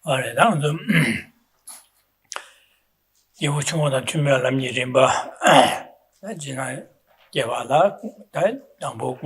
Alright, now you would want to Lamrim, Gina Gavala, Dambo,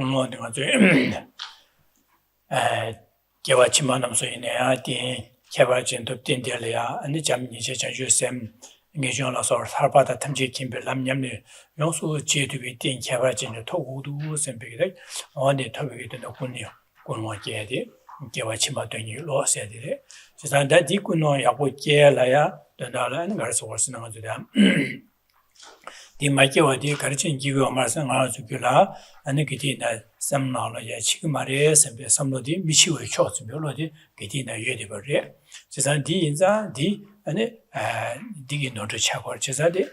Gavachimanam so in a Kavachin to Tindelia, and the Jamni Sem, National or Harpata Tamji Kimber Lamyamni, also cheer to be Tin Kavachin, Togu, and Big, on the topic in the Kunio, Kunwaki, Gavachima to you, law said it. Just that Dikuno, Yabuke, Laya, the Dala, and Gars was known to them. The Makiwa de Karchin give you a Marsan Articula, and the Kitina, some knowledge, Chikmares, and somebody, Michiwa Shots, Biology, Kitina Yedibare. Cesar D in the and digging on to Chakor Cesade,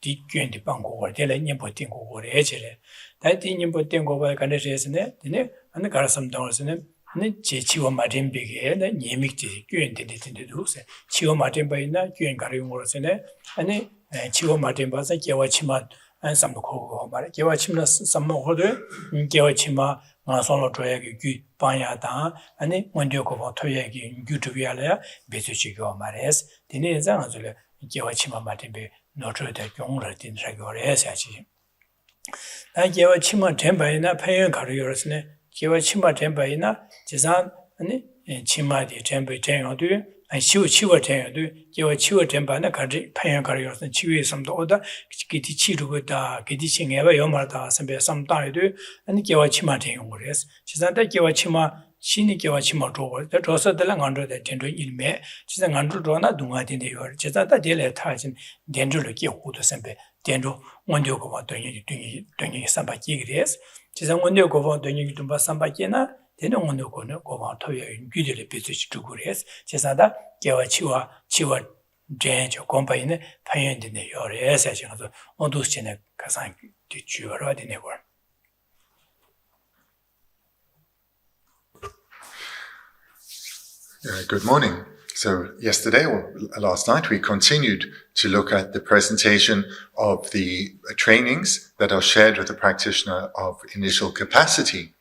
the Bango or Delan putting over Echele. That in putting over Canada's and the Garsam dollars in it. Chiwa Martin began and Yemik Guen did it in the Duse. Chiwa Martin Baina, Guen Garim was in it, and Chiwa Martin Baza, Gewachima, and some Kogo, but Gewachima, some order, Gewachima, Masono Toyagi, Panyata, and then when you go to Toyagi, Gutuviala, Betuchigo Mares, the Nezanzula, Gewachima Martin be not read a young Latin Regores. I gave a Chima temper in a payan careers. Kiwa Chima temper in a Jizan and Chima the temper ten do, and Chiwa ten do, Kiwa Chiwa temper in a country, payan careers and Chiwi some order, Kitty Chiru with Kitty ever Yomata, some time do, and Kiwa Chima ten orders. Chizan that Kiwa Chima, Shini Kiwa Chima drawer, that was the lang under the tender in me, Chizan under Dona Dunga in the year, Chizan that deal at Tajan, Dendro Kihu to Sempe, Dendro, one yoke of doing some baggies. Chizan one yoke of doing to Basambakina, then one yoke go out to you in usually business to Gures, Chizada, Kiwa Chiwa, Jange or company, paint in the area, session of all those China Kasan, did you already never. Good morning. So yesterday or last night, we continued to look at the presentation of the trainings that are shared with the practitioner of initial capacity.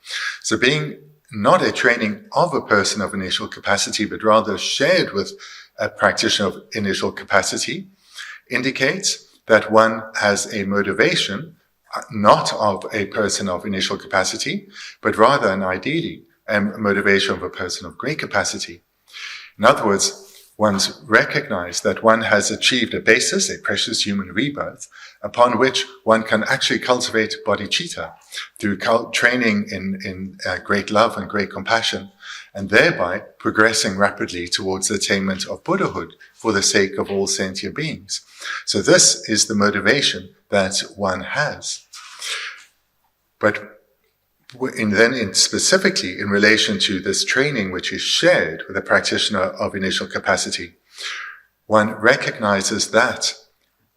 So being not a training of a person of initial capacity, but rather shared with a practitioner of initial capacity, indicates that one has a motivation, not of a person of initial capacity, but rather and ideally a motivation of a person of great capacity. In other words, one's recognized that one has achieved a basis, a precious human rebirth, upon which one can actually cultivate bodhicitta through training in great love and great compassion, and thereby progressing rapidly towards the attainment of Buddhahood for the sake of all sentient beings. So this is the motivation that one has. But specifically in relation to this training which is shared with a practitioner of initial capacity, one recognizes that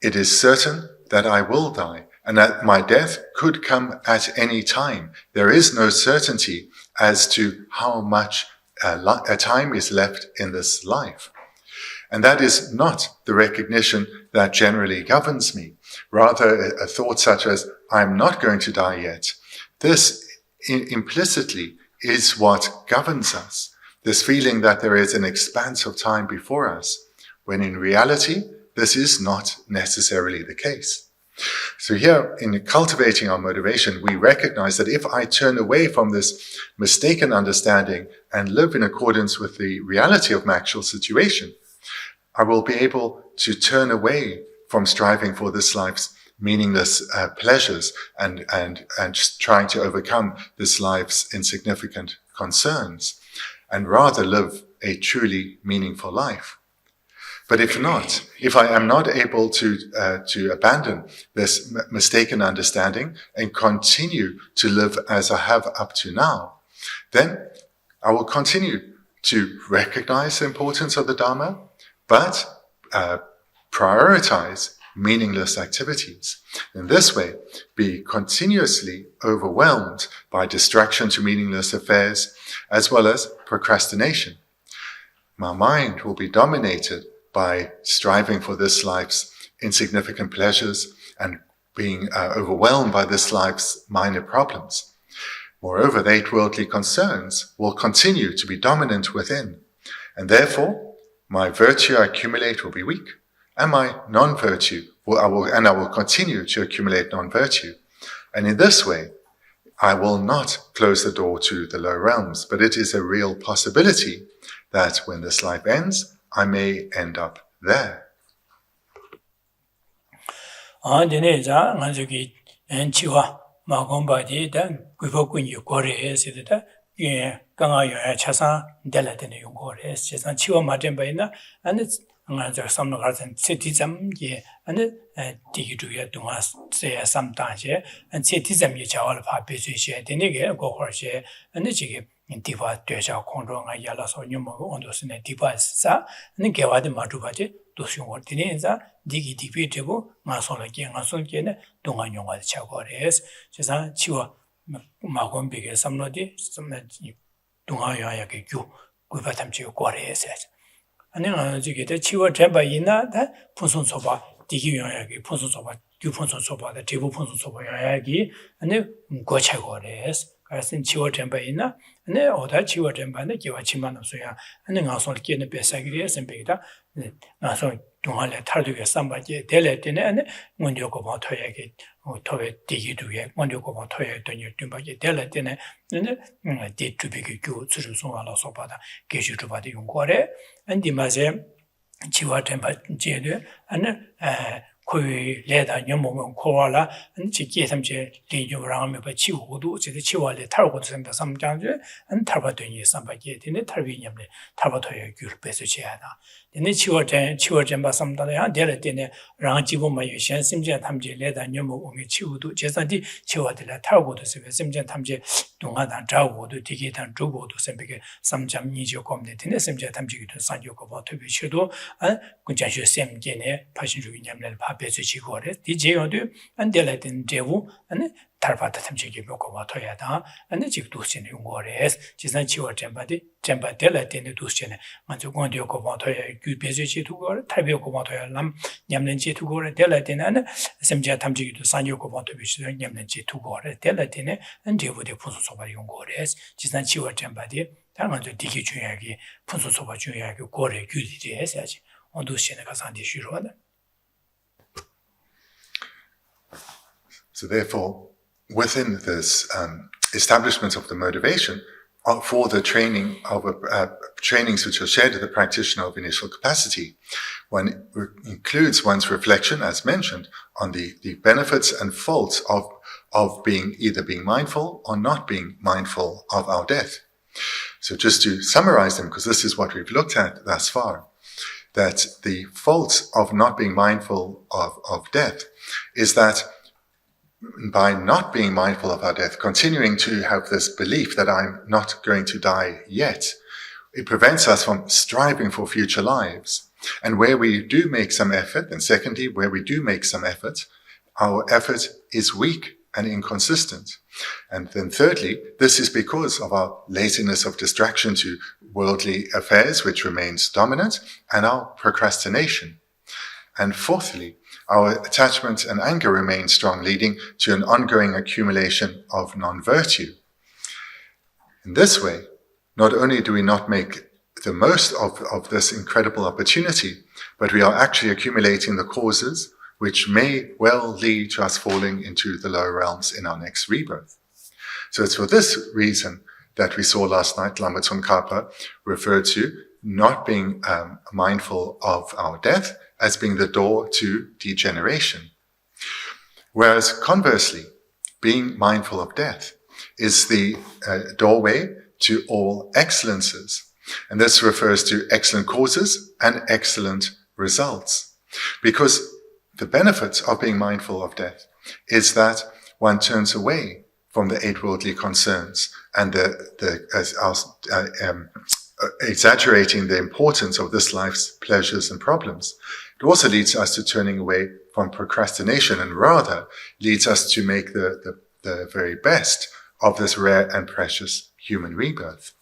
it is certain that I will die and that my death could come at any time. There is no certainty as to how much time is left in this life. And that is not the recognition that generally governs me. Rather, a thought such as, I'm not going to die yet. This implicitly is what governs us, this feeling that there is an expanse of time before us, when in reality, this is not necessarily the case. So here, in cultivating our motivation, we recognize that if I turn away from this mistaken understanding and live in accordance with the reality of my actual situation, I will be able to turn away from striving for this life's meaningless pleasures and just trying to overcome this life's insignificant concerns, and rather live a truly meaningful life. But if not, if I am not able to abandon this mistaken understanding and continue to live as I have up to now, then I will continue to recognize the importance of the Dharma, but prioritize meaningless activities. In this way, be continuously overwhelmed by distraction to meaningless affairs, as well as procrastination. My mind will be dominated by striving for this life's insignificant pleasures and being overwhelmed by this life's minor problems. Moreover, the 8 worldly concerns will continue to be dominant within, And therefore, my virtue I accumulate will be weak, and my non-virtue I will continue to accumulate non-virtue. And in this way, I will not close the door to the lower realms, but it is a real possibility that when this life ends, I may end up there. Kui leda nyomo koala and chiki samje linju rangme ba chi hudu chide chiwale targo semba samjangje and tarbadoni sambage dine tarbi nyamle tarbatoya gyur besu cheada dine chiwa ba samdala ya dele dine rang jibo ma yu shen simje tamje leda nyomo ome chi hudu jesandi chiwa dile targo semba simje tamje dunga dan jago do digi dan jugo do sembege samjam nijo komde dine simje tamje gitu sanjo ko ba tobi chido an kunjanshu semge ne pashin jugi nyamle 배수 지고래 디제요도 안델라든 제우 아니 달바다 탐지기 먹고 와토야다 아니 직도 신의 용거래 지산 치워 잼바디 잼바델라든 도스체네 먼저 권디오 거 와토야 규 배수 지도거 탈비오 거 와토야 남 냠는 지도거래 델라든 아니 semja 탐지기도 산요 거 와토비 시도 냠는 지도거래 델라든 안제우데 분수 소바 용거래 지산 치워 잼바디 당연히 디기 중요하게 분수 소바 중요하게 거래 규디지 해야지 온도신의 가산디 쉬로하다. So therefore, within this establishment of the motivation for the training of trainings which are shared with the practitioner of initial capacity, one includes one's reflection, as mentioned, on the benefits and faults of either being mindful or not being mindful of our death. So just to summarize them, because this is what we've looked at thus far, that the faults of not being mindful of death is that by not being mindful of our death, continuing to have this belief that I'm not going to die yet, it prevents us from striving for future lives. And where we do make some effort, and secondly, where we do make some effort, our effort is weak and inconsistent. And then thirdly, this is because of our laziness of distraction to worldly affairs, which remains dominant, and our procrastination. And fourthly, our attachment and anger remain strong, leading to an ongoing accumulation of non-virtue. In this way, not only do we not make the most of this incredible opportunity, but we are actually accumulating the causes which may well lead to us falling into the lower realms in our next rebirth. So it's for this reason that we saw last night, Lama Tsongkhapa referred to not being mindful of our death as being the door to degeneration. Whereas conversely, being mindful of death is the doorway to all excellences. And this refers to excellent causes and excellent results. Because the benefit of being mindful of death is that one turns away from the eight worldly concerns and exaggerating the importance of this life's pleasures and problems. It also leads us to turning away from procrastination and rather leads us to make the very best of this rare and precious human rebirth.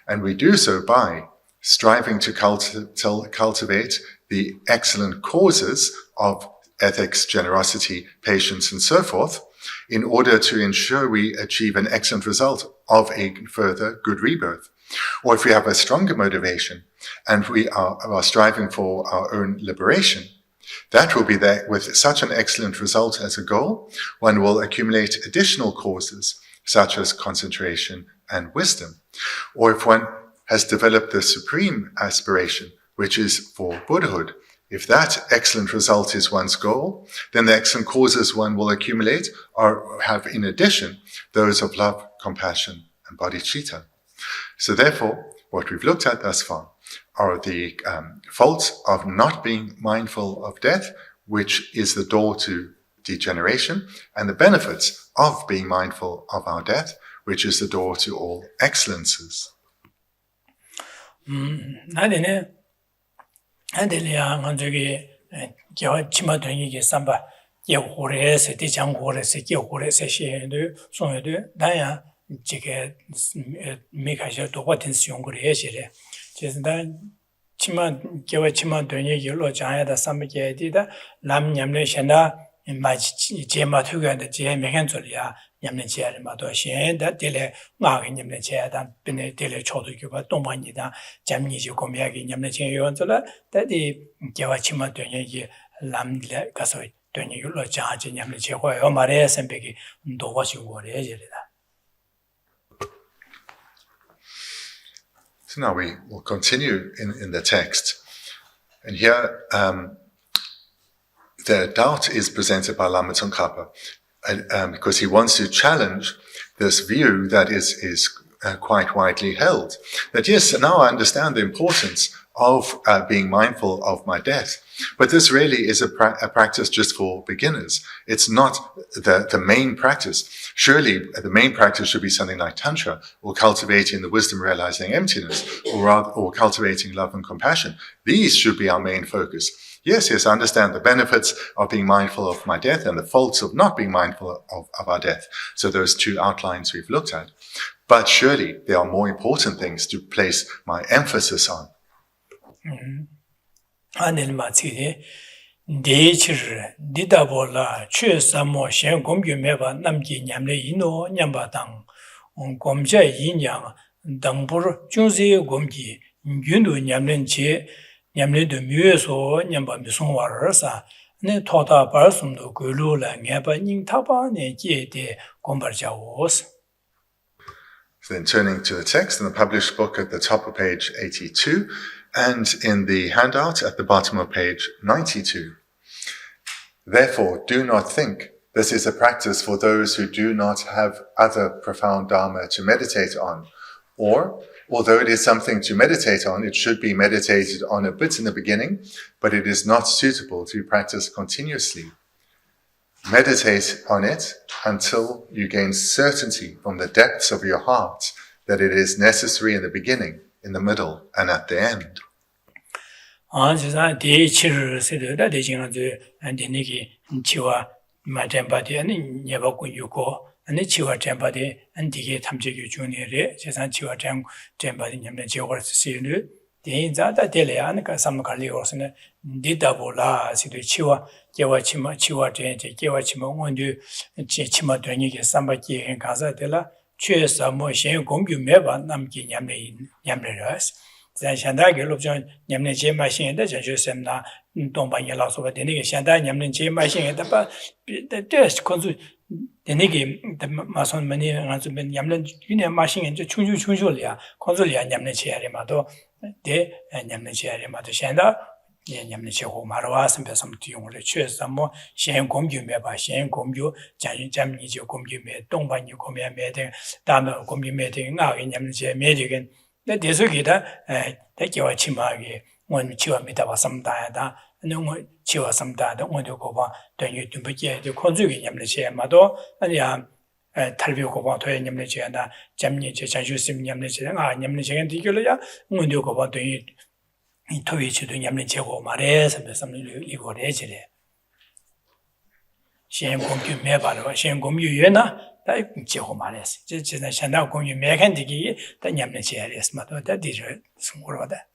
And we do so by striving to cultivate the excellent causes of ethics, generosity, patience, and so forth, in order to ensure we achieve an excellent result of a further good rebirth. Or if we have a stronger motivation and we are striving for our own liberation, that will be there with such an excellent result as a goal. One will accumulate additional causes such as concentration and wisdom. Or if one has developed the supreme aspiration, which is for Buddhahood, if that excellent result is one's goal, then the excellent causes one will accumulate have in addition those of love, compassion, and bodhicitta. So therefore, what we've looked at thus far are the faults of not being mindful of death, which is the door to degeneration, and the benefits of being mindful of our death, which is the door to all excellences. 지게 미카셔 도바틴스 용거래 예시래 제가 치마 개와 치마 되니 길로 자야다 삼게디다 남냠네 셴다 마치 제마 투가데 제 메간절이야 냠네 제야를 마도 셴다 딜레 마게 냠네 제야다 비네 딜레 초도교가 동반이다 잠니지 고미하게 냠네 제 요원절라 다디 개와 치마 되니 람딜 가서 되니 길로 자지 냠네 제고요 말에 선배기 도바시 거래 예시래다. So now we will continue in the text. And here, the doubt is presented by Lama Tsongkhapa, because he wants to challenge this view that is quite widely held. That yes, now I understand the importance of being mindful of my death. But this really is a practice just for beginners. It's not the main practice. Surely the main practice should be something like Tantra, or cultivating the wisdom realizing emptiness, or cultivating love and compassion. These should be our main focus. Yes, I understand the benefits of being mindful of my death and the faults of not being mindful of our death. So those two outlines we've looked at. But surely there are more important things to place my emphasis on. 안을 마치게 대치를 디다볼라 최사모 셴 공규매바 남기 냠레 이노 냠바당 공제 인양 당부르 중세 공기 윤도 냠렌체 냠레도 뮤에서 냠바 미송와르사 네 토다 발숨도 글로라 녜바 닝타바네 제데 공발자오스. Then turning to the text in the published book at the top of page 82, and in the handout at the bottom of page 92. Therefore, do not think this is a practice for those who do not have other profound Dharma to meditate on. Or, although it is something to meditate on, it should be meditated on a bit in the beginning, but it is not suitable to practice continuously. Meditate on it until you gain certainty from the depths of your heart that it is necessary in the beginning, in the middle, and at the end. 진짜 대치를 세대다 대징아들 안데니기 치와 마템바디 아니 예바고 유고 아니 치와 템바디 안디게 탐지기 중에래 재산 치와 템바디 냠네 제거를 쓰시는 대인자다 될래야니까 삼갈리고서는 디다볼라 시도 치와 개와 치마 치와 제제 개와 치마 원주 제 치마 되니게 삼바기 가서 될라 최서 뭐 신 공규 매번 남기 냠네라스 현대의 롭장 냠네 제마신의 전주sem나 동방의 라소가 되니게 현대 냠네 제마신의 답아 테스트 컨수 되니게 마선 많이 가서 냠네 유네 마신의 충주리아 컨술이야 냠네 제야리마도 대 냠네 제야리마도 현대 냠네 제고 말와서 배섬 뒤용을 취해서 뭐 신 공규 매바 신 공규 잠니지 공규 매 동방의 공매 매대 다음에 공규 매대 나게 냠네 제 매디겐 내 대속이다 대기와 치마게 원 치와 미다와 삼다야다 너무 치와 삼다다 원도 고바 되게 좀 비게 컨주기 냠내시 마도 아니야 탈비 고바 도에 냠내시나 잠니 제 자주심 냠내시 냠내시는 디결이야 원도 고바 되게 이 토위치도 냠내시고 말해서 삼는 이거래지래 시행공규 매바로 시행공규 예나 다 제고 말했어. 제가 현대 공유 메칸디기 다 냠네 제야리스마도 다 디르 승고로다.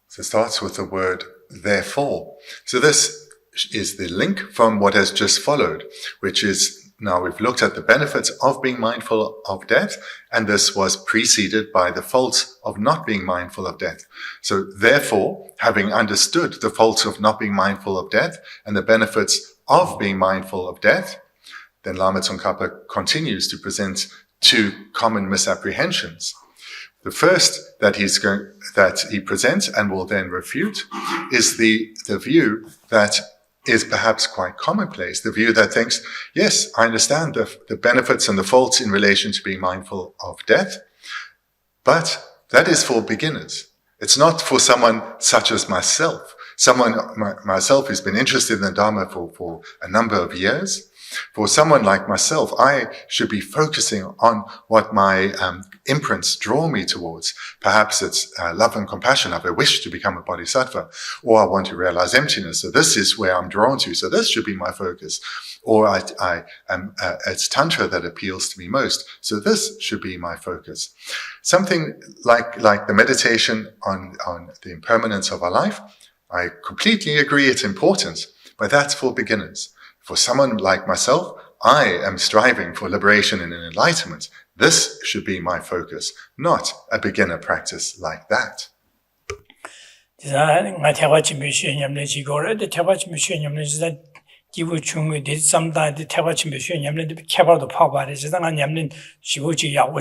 So it starts with the word therefore. So this is the link from what has just followed, which is now we've looked at the benefits of being mindful of death, and this was preceded by the faults of not being mindful of death. So therefore, having understood the faults of not being mindful of death and the benefits of being mindful of death, then Lama Tsongkhapa continues to present two common misapprehensions. The first that he presents and will then refute is the view that is perhaps quite commonplace, the view that thinks, yes, I understand the benefits and the faults in relation to being mindful of death, but that is for beginners. It's not for someone such as myself, myself who's been interested in the Dharma for a number of years. For someone like myself, I should be focusing on what my imprints draw me towards. Perhaps it's love and compassion. I have a wish to become a bodhisattva, or I want to realize emptiness. So this is where I'm drawn to. So this should be my focus. Or it's Tantra that appeals to me most. So this should be my focus. Something like the meditation on the impermanence of our life, I completely agree it's important, but that's for beginners. For someone like myself, I am striving for liberation and enlightenment. This should be my focus, not a beginner practice like that. 기부 중에 대삼다한테 태바침 표현 냠는데 개발도 파바래 지당한 냠는 시고지 야고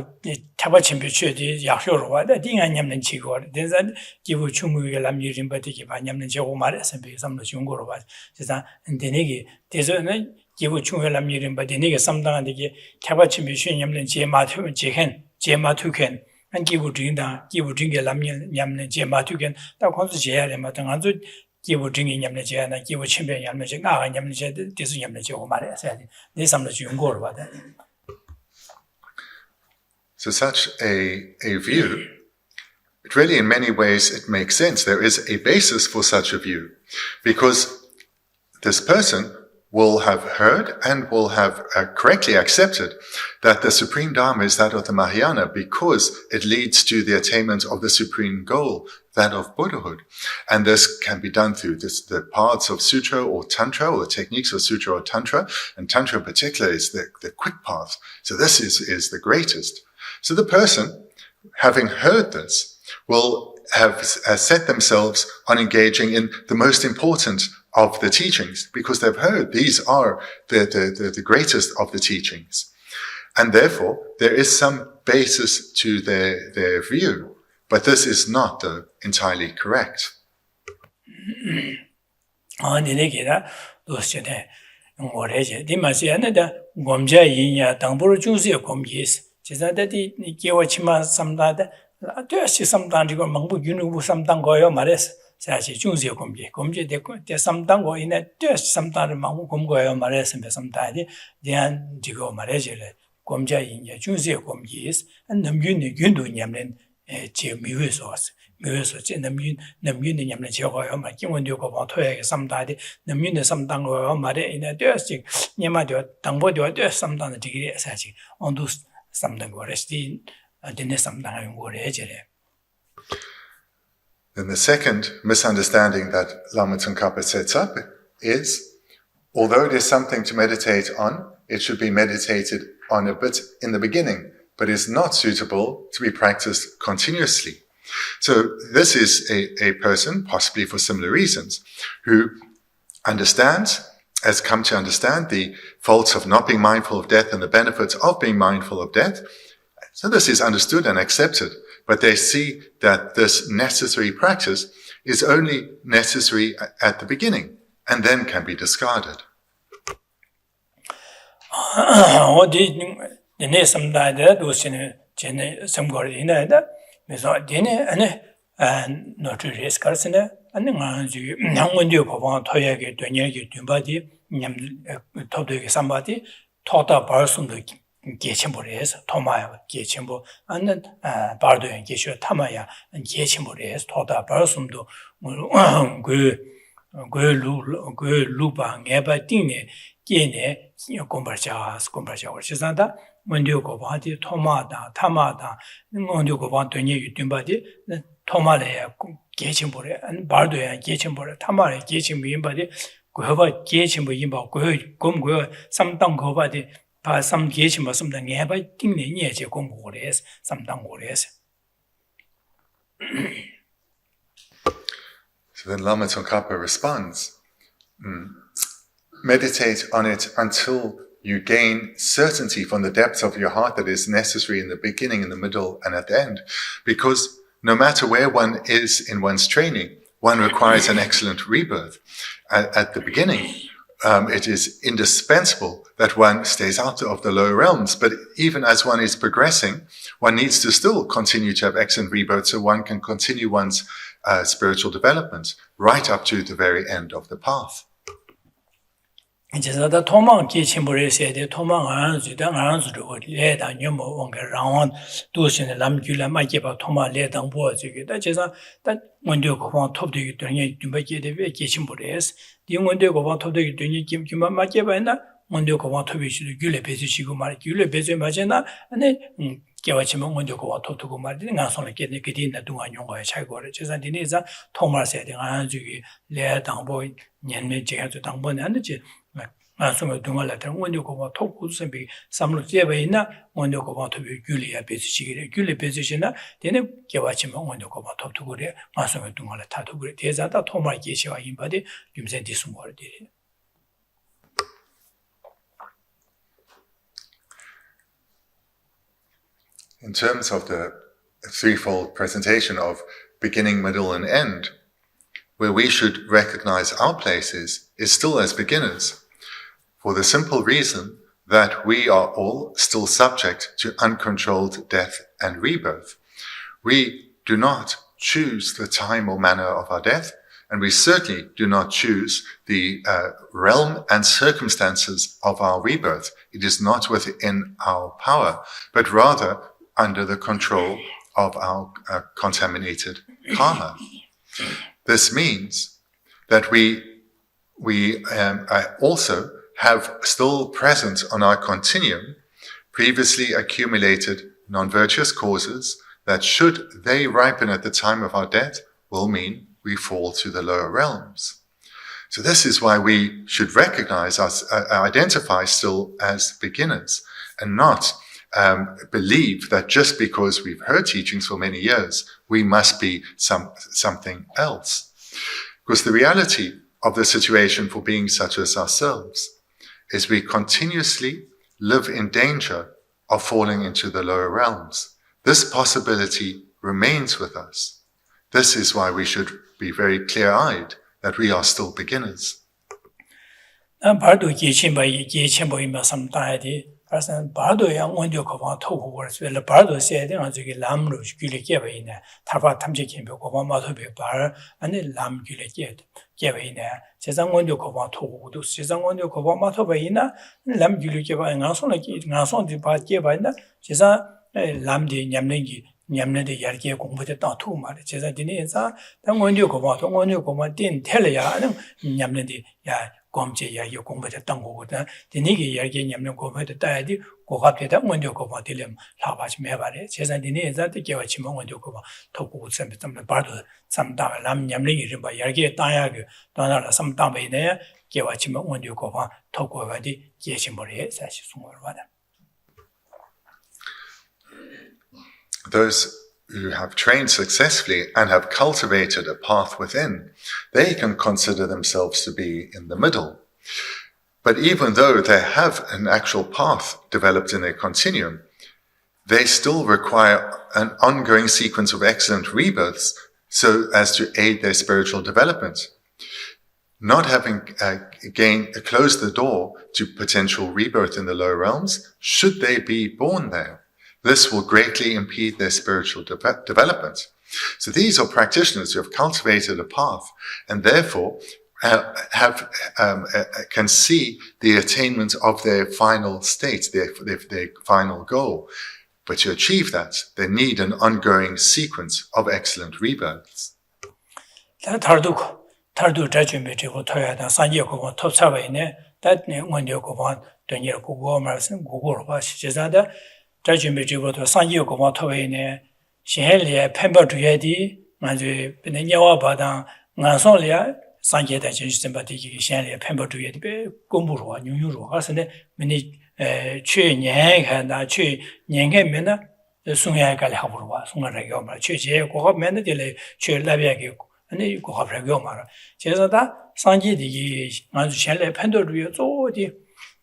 태바침 표현이 약효로 와다 딩한 냠는 지고 대사 기부 중에 남유림 바디기 바 냠는 제고 말해서 비삼도 중고로 봐 지당 근데네기 대서는 기부 중에 남유림 바디네게 삼당한테 태바침 표현 냠는 제마투 제hen 제마투켄 한 기부 중다 기부 중에 냠는 제마투켄 다 건수 제야래 마땅 안주 기부 중에 냠는 제나 기부 침배 냠는 제 나가 냠는 제 대수 냠는 제고 말해서 네 삼도 중고로 봐다. So such a view, it really in many ways it makes sense. There is a basis for such a view because this person will have heard and will have correctly accepted that the supreme Dharma is that of the Mahayana because it leads to the attainment of the supreme goal, that of Buddhahood. And this can be done through the paths of Sutra or Tantra, or the techniques of Sutra or Tantra. And Tantra in particular is the quick path. So this is the greatest. So the person, having heard this, will have set themselves on engaging in the most important of the teachings, because they've heard these are the greatest of the teachings. And therefore, there is some basis to their view, but this is not entirely correct. 사실 중세 검제 대 삼당고 이내 때 삼당을 망고 검거예요 말했으면 삼당이 대한 지고 말해질래 검자 인제 중세 검기스 남윤의 윤도 냠는 제 미회서 제 남윤의 냠는 제거요 말 기본적으로 봐 토야게 삼당이 남윤의 삼당고 말에 이내 때씩 냠아도 당보도 때 삼당의 지기 사실 온도 삼당고 레스티 되네 삼당을 요구해지래. Then the second misunderstanding that Lama Tsongkhapa sets up is, although it is something to meditate on, it should be meditated on a bit in the beginning, but is not suitable to be practiced continuously. So this is a person, possibly for similar reasons, who has come to understand the faults of not being mindful of death and the benefits of being mindful of death. So this is understood and accepted. But they see that this necessary practice is only necessary at the beginning and then can be discarded. 게침보리에서 토마야 게침보 안는 바르도엔 게셔 타마야 게침보리에서 토다 바르숨도 그 루방에바 띵네 게네 콤바샤 시산다 먼저고 바디 토마다 타마다 먼저고 바도니 유튜브바디 토마레야 게침보래 안 바도야 게침보래 타마에 게침 임바데 고바 게침보 임바 고고 삼당 고바데 바 삼 게침보 삼당 해바 띵네 니에제 공고래스 삼당 고래스. So then Lama Tsongkhapa responds, meditate on it until you gain certainty from the depths of your heart that is necessary in the beginning, in the middle, and at the end. Because no matter where one is in one's training, one requires an excellent rebirth. At the beginning, it is indispensable that one stays out of the lower realms. But even as one is progressing, one needs to still continue to have excellent rebirth so one can continue one's spiritual development right up to the very end of the path. 이제다 토망 게침보래서야 돼 토망 안주도 레다 녀모 원가 라원 도신의 남규라 마게바 토마 레당 보아지게다 제가 딱 원도 고방 톱되기 때문에 준비게 되게 게침보래서 이 원도 고방 톱되기 때문에 김김만 마게바나 원도 고방 톱이시도 귤에 배주시고 말 귤에 배주 맞잖아 아니 개와치면 원도 고방 톱두고 말이 나서는 게네 그디나 동안 용거에 차고를 제가 디네자 토마서야 돼 안주기 레당 보 년내 제가 당번에 안지 마음을 동안라다 원료고바 토구선비 삼로 제베이나 원료고바 토비 귤이야 베지시기래 귤에 베지시나 되네 개와치면 원료고바 토투고래 마음을 동안라 타도고래 대자다 토마이 계시와 임바디 김센디 숨거리리. In terms of the threefold presentation of beginning, middle, and end, where we should recognize our places is still as beginners. For the simple reason that we are all still subject to uncontrolled death and rebirth. We do not choose the time or manner of our death, and we certainly do not choose the realm and circumstances of our rebirth. It is not within our power, but rather under the control of our contaminated karma. This means that we also have still present on our continuum previously accumulated non-virtuous causes that, should they ripen at the time of our death, will mean we fall to the lower realms. So this is why we should recognize us, identify still as beginners, and not believe that just because we've heard teachings for many years, we must be something else. Because the reality of the situation for beings such as ourselves is we continuously live in danger of falling into the lower realms. This possibility remains with us. This is why we should be very clear-eyed that we are still beginners. 바도 양 원조 거방 토고 그래서 바도 세야 되는 저기 람로 귤에 깨봐 있네. 타바 탐지기 고방 마토베 발 아니 람 귤에 깨봐 있네. 세상 원조 거방 토고도 세상 원조 거방 마토베 있나 람 귤에 깨봐 나선디 바 깨봐 있나 세상 람디 냠내데 yar게 공부됐다 투 말에 제가 디네자 당 원조 거방 딘 텔려야 아니 냠내데 야 검제야 이 공부됐던 거거든. 디니게 yar게 냠내 공부됐다야디 고갑되다 원조 거방 딜렘 라바지 매바래. 제가 디네자 되게와 지문 원조 거방 토고 셈 바도 삼다 람 냠내 이름 봐 yar게 따야게 떠나라 삼다베네 게와 지문 원조 거방 토고와디 계신벌에 사실 숨을 받아. Those who have trained successfully and have cultivated a path within, they can consider themselves to be in the middle. But even though they have an actual path developed in their continuum, they still require an ongoing sequence of excellent rebirths so as to aid their spiritual development. Not having closed the door to potential rebirth in the lower realms, should they be born there, this will greatly impede their spiritual development. So these are practitioners who have cultivated a path and therefore can see the attainment of their final state, their final goal. But to achieve that, they need an ongoing sequence of excellent rebirths. tardu tajumbe chigo toya dan sanje ko top sabai ne that ne ngonde ko ban donye ko go marsin go go ba shi da tajumbe chigo to sanje ko toya ne shenle pemba tuye di Manju Penyawa Badang, Nansolia, Sanjay that you sympathy, Shanley, Pember to it, Gumburu, New Euro, Hasane, many Chu Yang and Chu Yang Mena, the Sunya Galhabua, Sunga Regoma, Chu Go up Menadele, Chu Labiaki, and then you go up Regoma. Chesada, Sanjay the Manju Shanley, Pendo to you, so the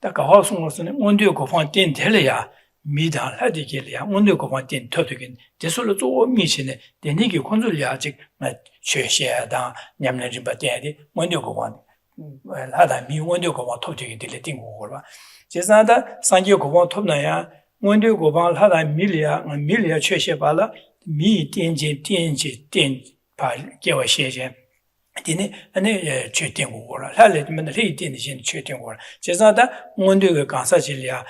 Kahosung was an Mundu for Tin Telia. 미다 하디게리아 온도고 완전 터득인 대솔로 또 미신에 대니기 콘솔리아직 최시하다 냠내진 바데디 온도고 완 하다 미 온도고 완 터득이 될띵고 거봐 제사다 상기고 완 톱나야 온도고 완 하다 밀리아 최시바라 미 딘지 바 개와 시제 디네 안에 최定过了来们的类定的先确定过了接着的我们这个刚才是呀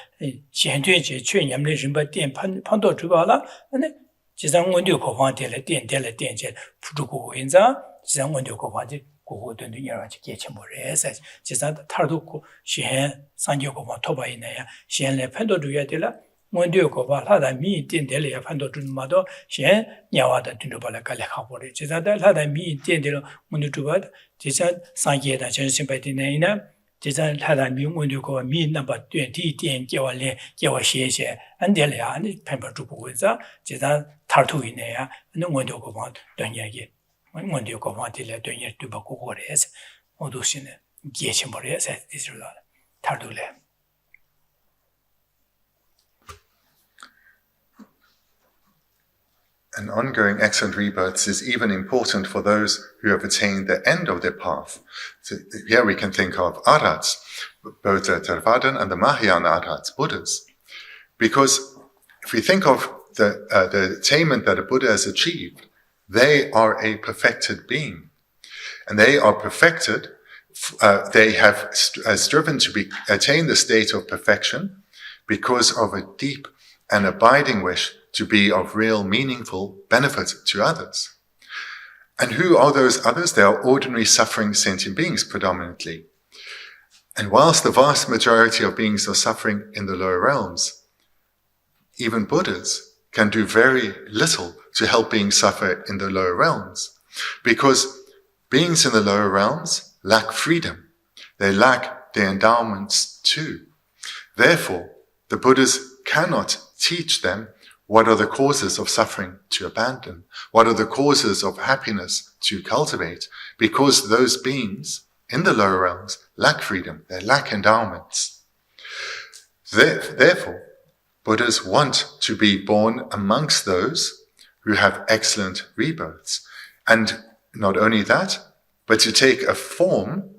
现对这确年的人把电判到这个了那接着我们这个方电了电这辅助过因子接着我们这个方的过的的人就给全部人噻接着他都先上九个方头把那样先来判到这个的了我这个吧，他在米店的里判到准嘛都先年华的准备把它搞来好不的，就在他在米店的了，我就主要的，就像商业的，就是新白的那呢，就像他在米我就个米那把店地店叫我来叫我写，安得了呀，你判不出不会子，就像他头一那样，那我就个方锻炼嘅，我就个方的来锻炼对吧？过过的是，我都是呢，节前不的是，你知道了，他都来。And ongoing excellent rebirths is even important for those who have attained the end of their path. So here we can think of arhats, both the Theravadan and the Mahayana arhats, Buddhas. Because if we think of the attainment that a Buddha has achieved, they are a perfected being. And they are perfected, they have striven to attain the state of perfection because of a deep and abiding wish to be of real meaningful benefit to others. And who are those others? They are ordinary suffering sentient beings predominantly. And whilst the vast majority of beings are suffering in the lower realms, even Buddhas can do very little to help beings suffer in the lower realms. Because beings in the lower realms lack freedom. They lack their endowments too. Therefore, the Buddhas cannot teach them what are the causes of suffering to abandon? What are the causes of happiness to cultivate? Because those beings in the lower realms lack freedom, they lack endowments. Therefore, Buddhas want to be born amongst those who have excellent rebirths. And not only that, but to take a form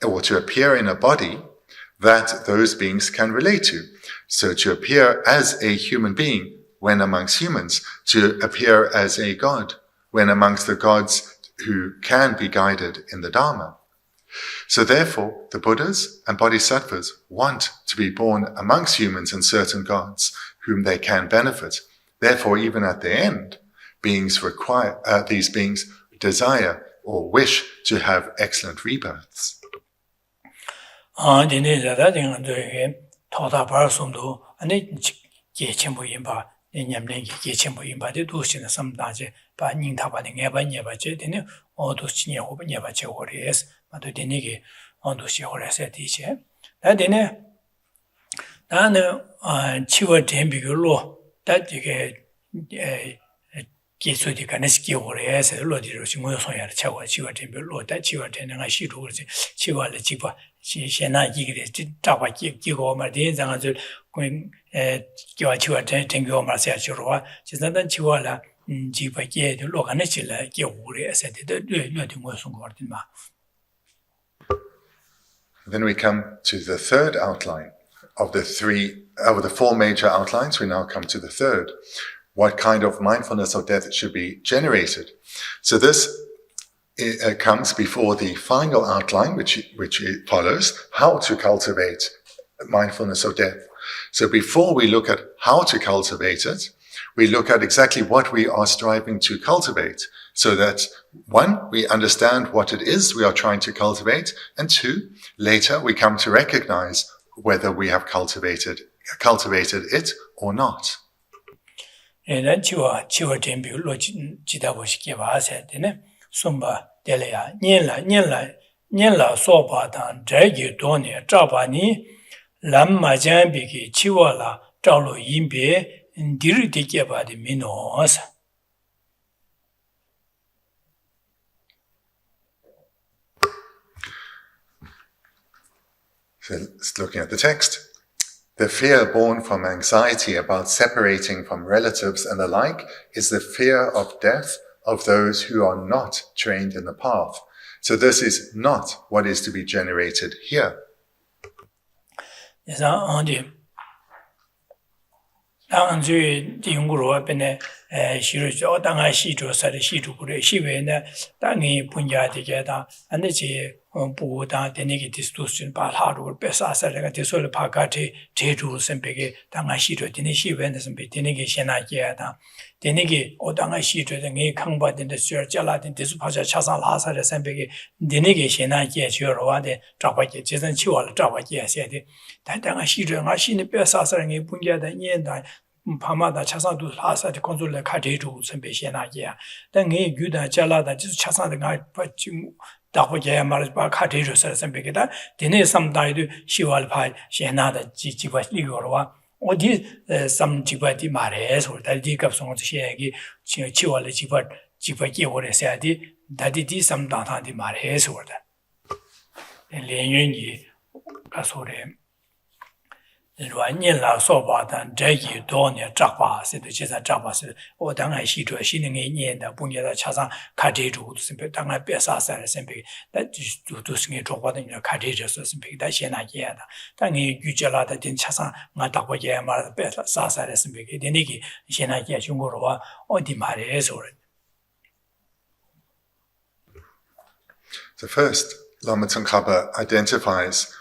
or to appear in a body that those beings can relate to. So to appear as a human being when amongst humans, to appear as a god when amongst the gods who can be guided in the Dharma. So therefore, the Buddhas and Bodhisattvas want to be born amongst humans and certain gods whom they can benefit. Therefore, even at the end, these beings desire or wish to have excellent rebirths. 냠랭이 개침부 임바데 도시는 삼다제 바 닝타바데 녜바녜바제 되네 어도시냐 호바녜바제 오레스 마도 되네게 어도시 오레스 디제 나데네 나는 7월 덴비글로 다지게 기술이 가능스키 오레스 로디로 신고요 소야를 차고 7월 덴비글로 다 7월 덴가 시도 그렇지 7월에 집어 시나 이게 잡아 끼고 말데 장아들 기와 치와 땡겨 말세야 주로와 지난단 치와라 지바게 로가네 실라 기오레 에세데 뇌뇌된 거 송거든마. Then we come to the third outline of the four major outlines. We now come to the third. What kind of mindfulness of death should be generated? So this comes before the final outline, which follows how to cultivate mindfulness of death. So before we look at how to cultivate it, we look at exactly what we are striving to cultivate, so that one, we understand what it is we are trying to cultivate, and two, later we come to recognize whether we have cultivated it or not. then chiwa tembi lo jidabo shikiba se, sumba delea, nyela sopa dan dragi doni, traba ni, lamma jambi ki chiwa la tralo yinbe, diri dikiba di minos. So looking at the text, the fear born from anxiety about separating from relatives and the like is the fear of death of those who are not trained in the path. So this is not what is to be generated here. Buddha, denegi distortion, Balhadu, Besasa, Tisol Pagati, Tedu, Sempege, Tangashito, Denishi, Venesambe, Denegi Shenakiata, Denegi, Otangashito, the Ngay Kangba, in the Sir Jalat, in this Paja Chasa Lasa, the Sempege, Denegi Shenakia, Churwade, Trapaki, Jason Chual, Trapaki, said, Tangashito, Machine, Besasa, and Punja, the Yenda. Pamada Chasa do Lasa, the consul Katedu, Sempeshanakia. Then Ngay Guda Jalada, just Chasa the night, but you. Dapoja Maris Bakati Saras and Begeda, Dene some died, she will pie, she another Jiba Ligorwa, or did some Jibati Mares or that dig up some Shiagi, Chiwala Jibaki or a Sadi, that it is some Data di Mares or that. And Lenyuni Casore. Nyela soba dan dragi donia trapa said the Chesa Trapa said, or Danga she to a shilling in the Punya Chasa Katedu, simple Danga Pesa Simple, that is to sing a drop in your Kateja, so simple that Shena Yada. Tangi Gujala that in Chasa, Matapoya, Mara Pesa Sasa, simple, the Niki, Shena Yashungorova, or the Mares or. So first, Lama Tsongkhapa identifies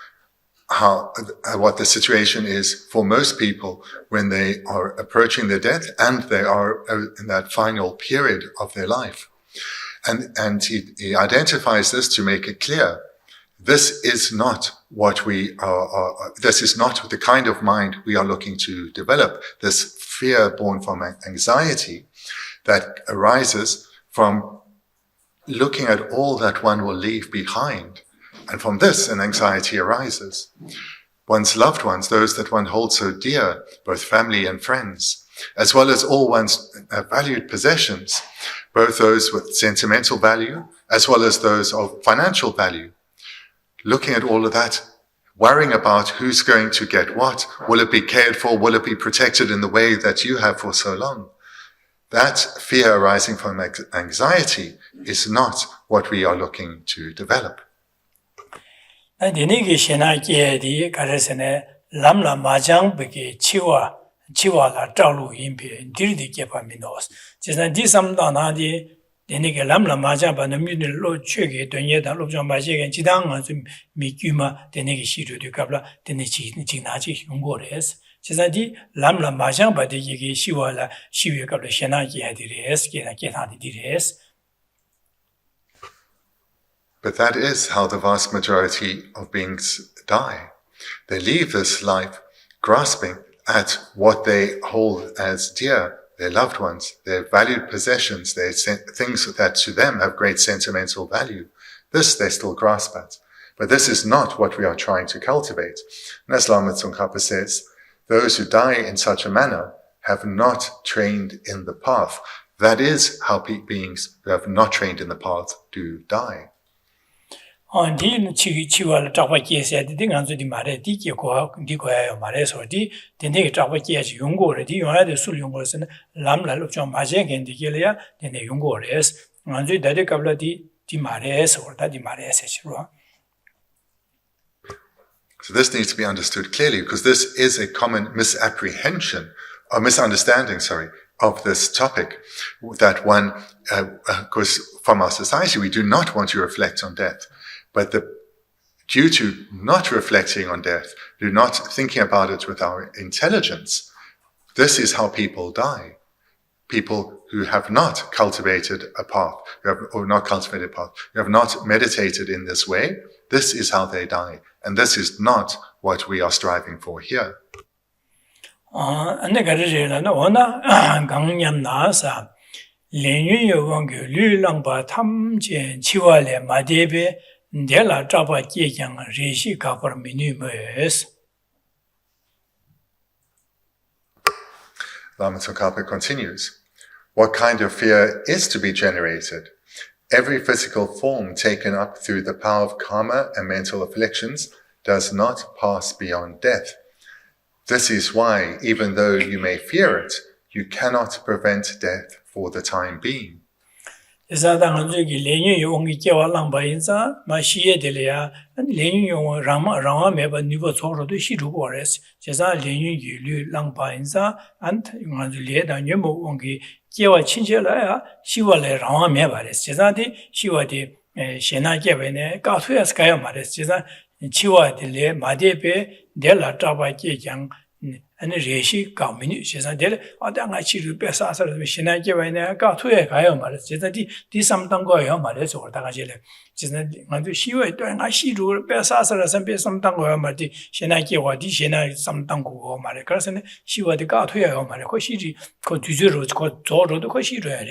what the situation is for most people when they are approaching their death and they are in that final period of their life. And he identifies this to make it clear. This is not what we are, this is not the kind of mind we are looking to develop. This fear born from anxiety that arises from looking at all that one will leave behind. And from this, an anxiety arises. One's loved ones, those that one holds so dear, both family and friends, as well as all one's valued possessions, both those with sentimental value, as well as those of financial value. Looking at all of that, worrying about who's going to get what, will it be cared for, will it be protected in the way that you have for so long? That fear arising from anxiety is not what we are looking to develop. Denegi Shenaki, the Karesene, Lamla Majang Biki, Chiwa la Talu Impi, Dirdi Kepaminos. Just like this, some Danadi, Denegi Lamla Majang, but the Muni Lo Chugi, Donya, Lobsang Dorje, and Chidang, Mikuma, Denegi Shitu, the Kabla, Denichi, Chinachi, Ungores. Just like the Lamla Majang, but the Yigi Shiwala, Shiwi Kabla Shenaki had the res, Getani the res. But that is how the vast majority of beings die. They leave this life grasping at what they hold as dear, their loved ones, their valued possessions, their things that to them have great sentimental value. This they still grasp at. But this is not what we are trying to cultivate. And as Lama Tsongkhapa says, those who die in such a manner have not trained in the path. That is how beings who have not trained in the path do die. On the Chiwa Tawaki said, the thing answered the Mare, Diko Mare, or the Neg Tawaki as Yungo, the United Sulungos and Lamla Lopsang Majek and the Gilia, then the Yungores, and the Dadicabla di Mares or that the Mares. So this needs to be understood clearly because this is a common misapprehension, or misunderstanding, of this topic, that one, of course, from our society, we do not want to reflect on death. But due to not reflecting on death, due not thinking about it with our intelligence, this is how people die. People who have not cultivated a path, who have not meditated in this way, this is how they die. And this is not what we are striving for here. 안에 가르치려는 원나 강년 나사 렌유 원교 류랑바 탐제 치와레 마데베 델라 잡아 제장 리시 가버 미니메스. Lama Tsongkhapa continues, what kind of fear is to be generated? Every physical form taken up through the power of karma and mental afflictions does not pass beyond death. This is why, even though you may fear it, you cannot prevent death for the time being. and Reshi Kamini, she said, Adanga Chiru Pesasa, Shinaki, and Katuya Kayama, this something go Yomares or Tagajele. She said, she was doing a Shiru Pesasa and some tango Mati, Shinaki or Dishina, some tango or Maricas, and she was the Katuya or Maricoshi, Kotuzuru, Kotoro, the Koshiru.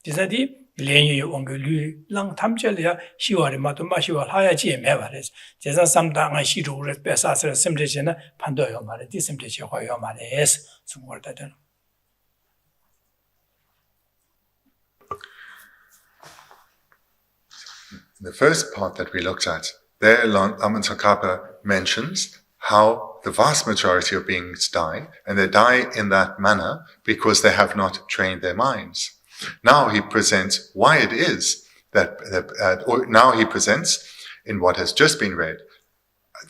This is Lenny Ongulu, long time jelly, she was a Matumashi or higher GM Everest. Just sometimes I see to best as a simply Pandoyo Mare, this simply Hoyo Mare, some more than. The first part that we looked at, there Lama Tsongkhapa mentions how the vast majority of beings die, and they die in that manner because they have not trained their minds. Now he presents why it is that, now he presents, in what has just been read,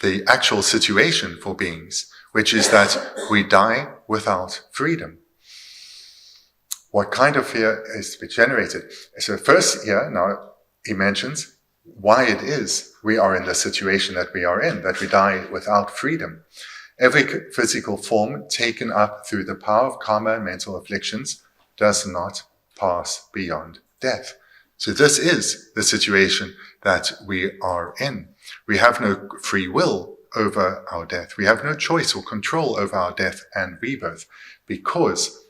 the actual situation for beings, which is that we die without freedom. What kind of fear is to be generated? So first here, now he mentions why it is we are in the situation that we are in, that we die without freedom. Every physical form taken up through the power of karma and mental afflictions does not pass beyond death. So this is the situation that we are in. We have no free will over our death. We have no choice or control over our death and rebirth because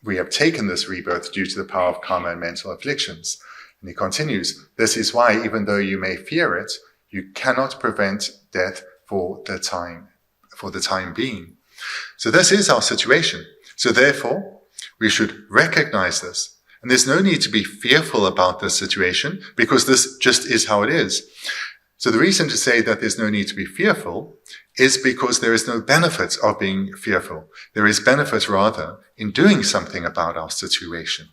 we have taken this rebirth due to the power of karma and mental afflictions. And he continues, this is why, even though you may fear it, you cannot prevent death for the time being. So this is our situation. So therefore, we should recognize this. And there's no need to be fearful about this situation because this just is how it is. So the reason to say that there's no need to be fearful is because there is no benefit of being fearful. There is benefit rather in doing something about our situation.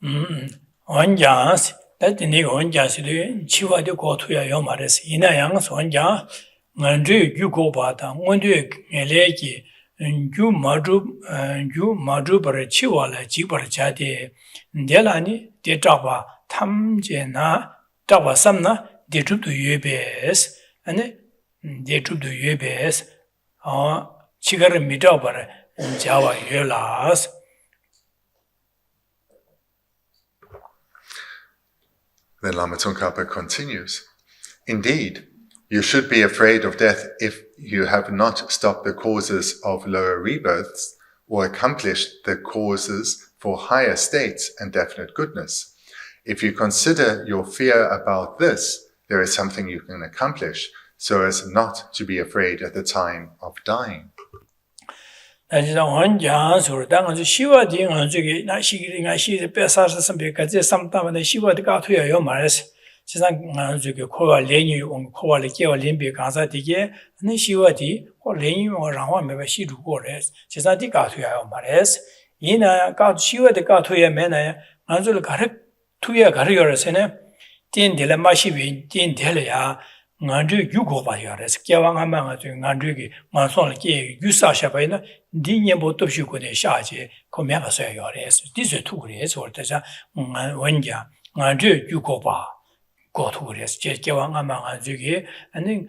Onjas, that the nigger onjas, Chiva de Kotuya Yomares, Inayang, Sonja, Mandri, you go bata, one do a you Madru Chiwala, Chibar Chade, Delani, de Tapa, Tam Jena, Tapa Samna, de troop to UBS, and de troop to UBS, or Chigar Midobar, and Java Yulas. Then Lama Tsongkhapa continues, indeed, you should be afraid of death if you have not stopped the causes of lower rebirths or accomplished the causes for higher states and definite goodness. If you consider your fear about this, there is something you can accomplish so as not to be afraid at the time of dying. 지상 저기 코와 레니 온 코와 레게와 림비 강사디게 니시와디 코 레니 온 라와 메바 시루고레 지사디 가투야요 말레스 이나 가 시와디 가투야 메나 안줄 가르 투야 가르여서네 딘딜레 마시비 딘델야 ngandu yugo ba yares kyawang ama nga ju ngandu gi ma song le ge yusa sha ba ina di nyen bo topshu ko ne sha je ko me ba so yares di se tu re so ta sa wen ja ngandu yugo ba go tu re je kyawang ama nga ju gi ani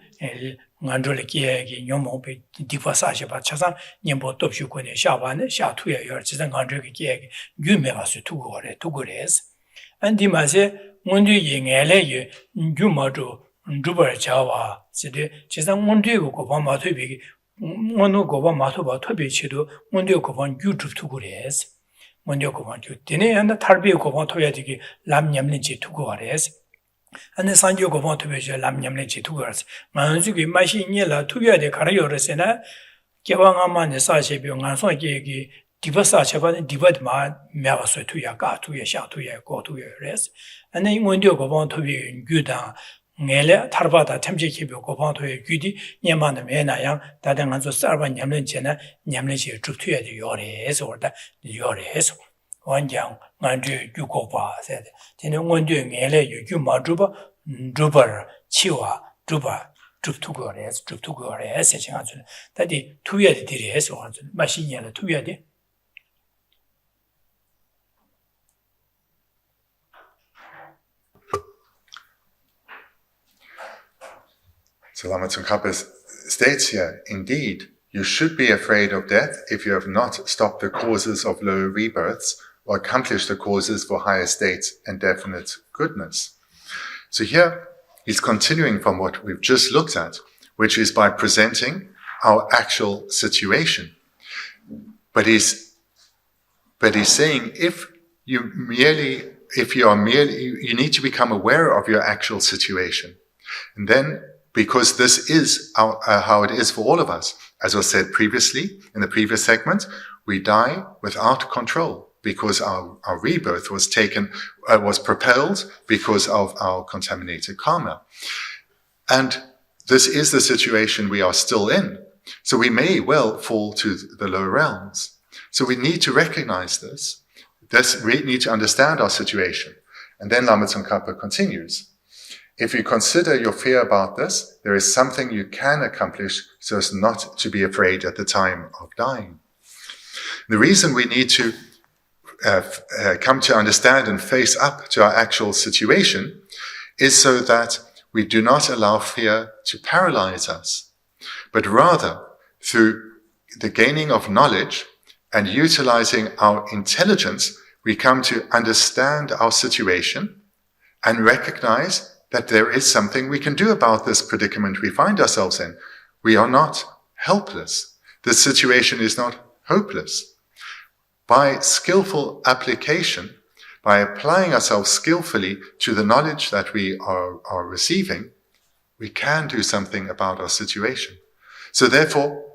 ngandu le ge gi nyomo be di fa sa sha ba cha sa nyen bo topshu ko ne sha ba ne sha tu ya yor ji ngandu gi ge yu me ba so tu go re an di ma se ngandu yi nge le yu ma do Dubar Java, Sidi, Chisang Mondigo, Pama Tubi, 원노 고바 마토바 토비치도 원dio 고반 유튜브 투고레스 원dio 고반 주 디네 한다 탈비 고반 토야지기 람냠린지 투고레스 안에 산조 고반 토비지 람냠린지 투고레스 만주기 마시 녀라 투야데 가려요레스나 개왕아만의 사시병 안소기기 디버사 제반의 디버드마 메가서 투야가 투야 샤투야 고투야레스 안에 원dio 고반 토비 유다 ngele tharbada temje kibo gopan thoye gyudi nyeman de menayang dadan anzo sarba nyamlen chena nyamlen chi trupthuye de yore so da yore so wanjang ngande yugoba said tene ngonde ngele yu ma druba drubar chiwa druba trupthugore se chinga chun dadi thuye de dire so anzo mashi nyele thuye de So Lama Tsongkhapa states here, indeed, you should be afraid of death if you have not stopped the causes of lower rebirths or accomplished the causes for higher states and definite goodness. So here, he's continuing from what we've just looked at, which is by presenting our actual situation. But he's saying you need to become aware of your actual situation. And then, because this is how it is for all of us. As was said previously, in the previous segment, we die without control because our rebirth was propelled because of our contaminated karma. And this is the situation we are still in. So we may well fall to the lower realms. So we need to recognize this. We need to understand our situation. And then Lama Tsongkhapa continues. If you consider your fear about this, there is something you can accomplish so as not to be afraid at the time of dying. The reason we need to come to understand and face up to our actual situation is so that we do not allow fear to paralyze us, but rather through the gaining of knowledge and utilizing our intelligence, we come to understand our situation and recognize that there is something we can do about this predicament we find ourselves in. We are not helpless. This situation is not hopeless. By skillful application, by applying ourselves skillfully to the knowledge that we are receiving, we can do something about our situation. So therefore,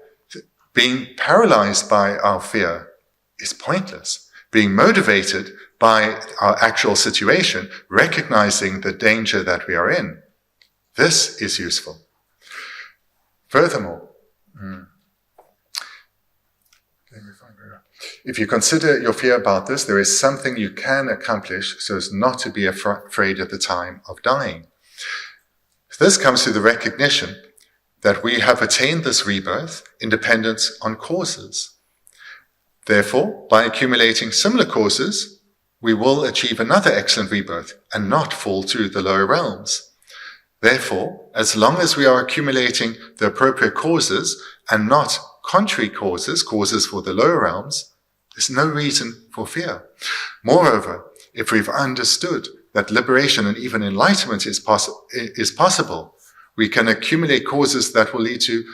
being paralyzed by our fear is pointless. Being motivated by our actual situation, recognizing the danger that we are in, this is useful. Furthermore, if you consider your fear about this, there is something you can accomplish so as not to be afraid at the time of dying. This comes through the recognition that we have attained this rebirth in dependence on causes. Therefore, by accumulating similar causes, we will achieve another excellent rebirth and not fall to the lower realms. Therefore, as long as we are accumulating the appropriate causes and not contrary causes for the lower realms, there's no reason for fear. Moreover, if we've understood that liberation and even enlightenment is possible, we can accumulate causes that will lead to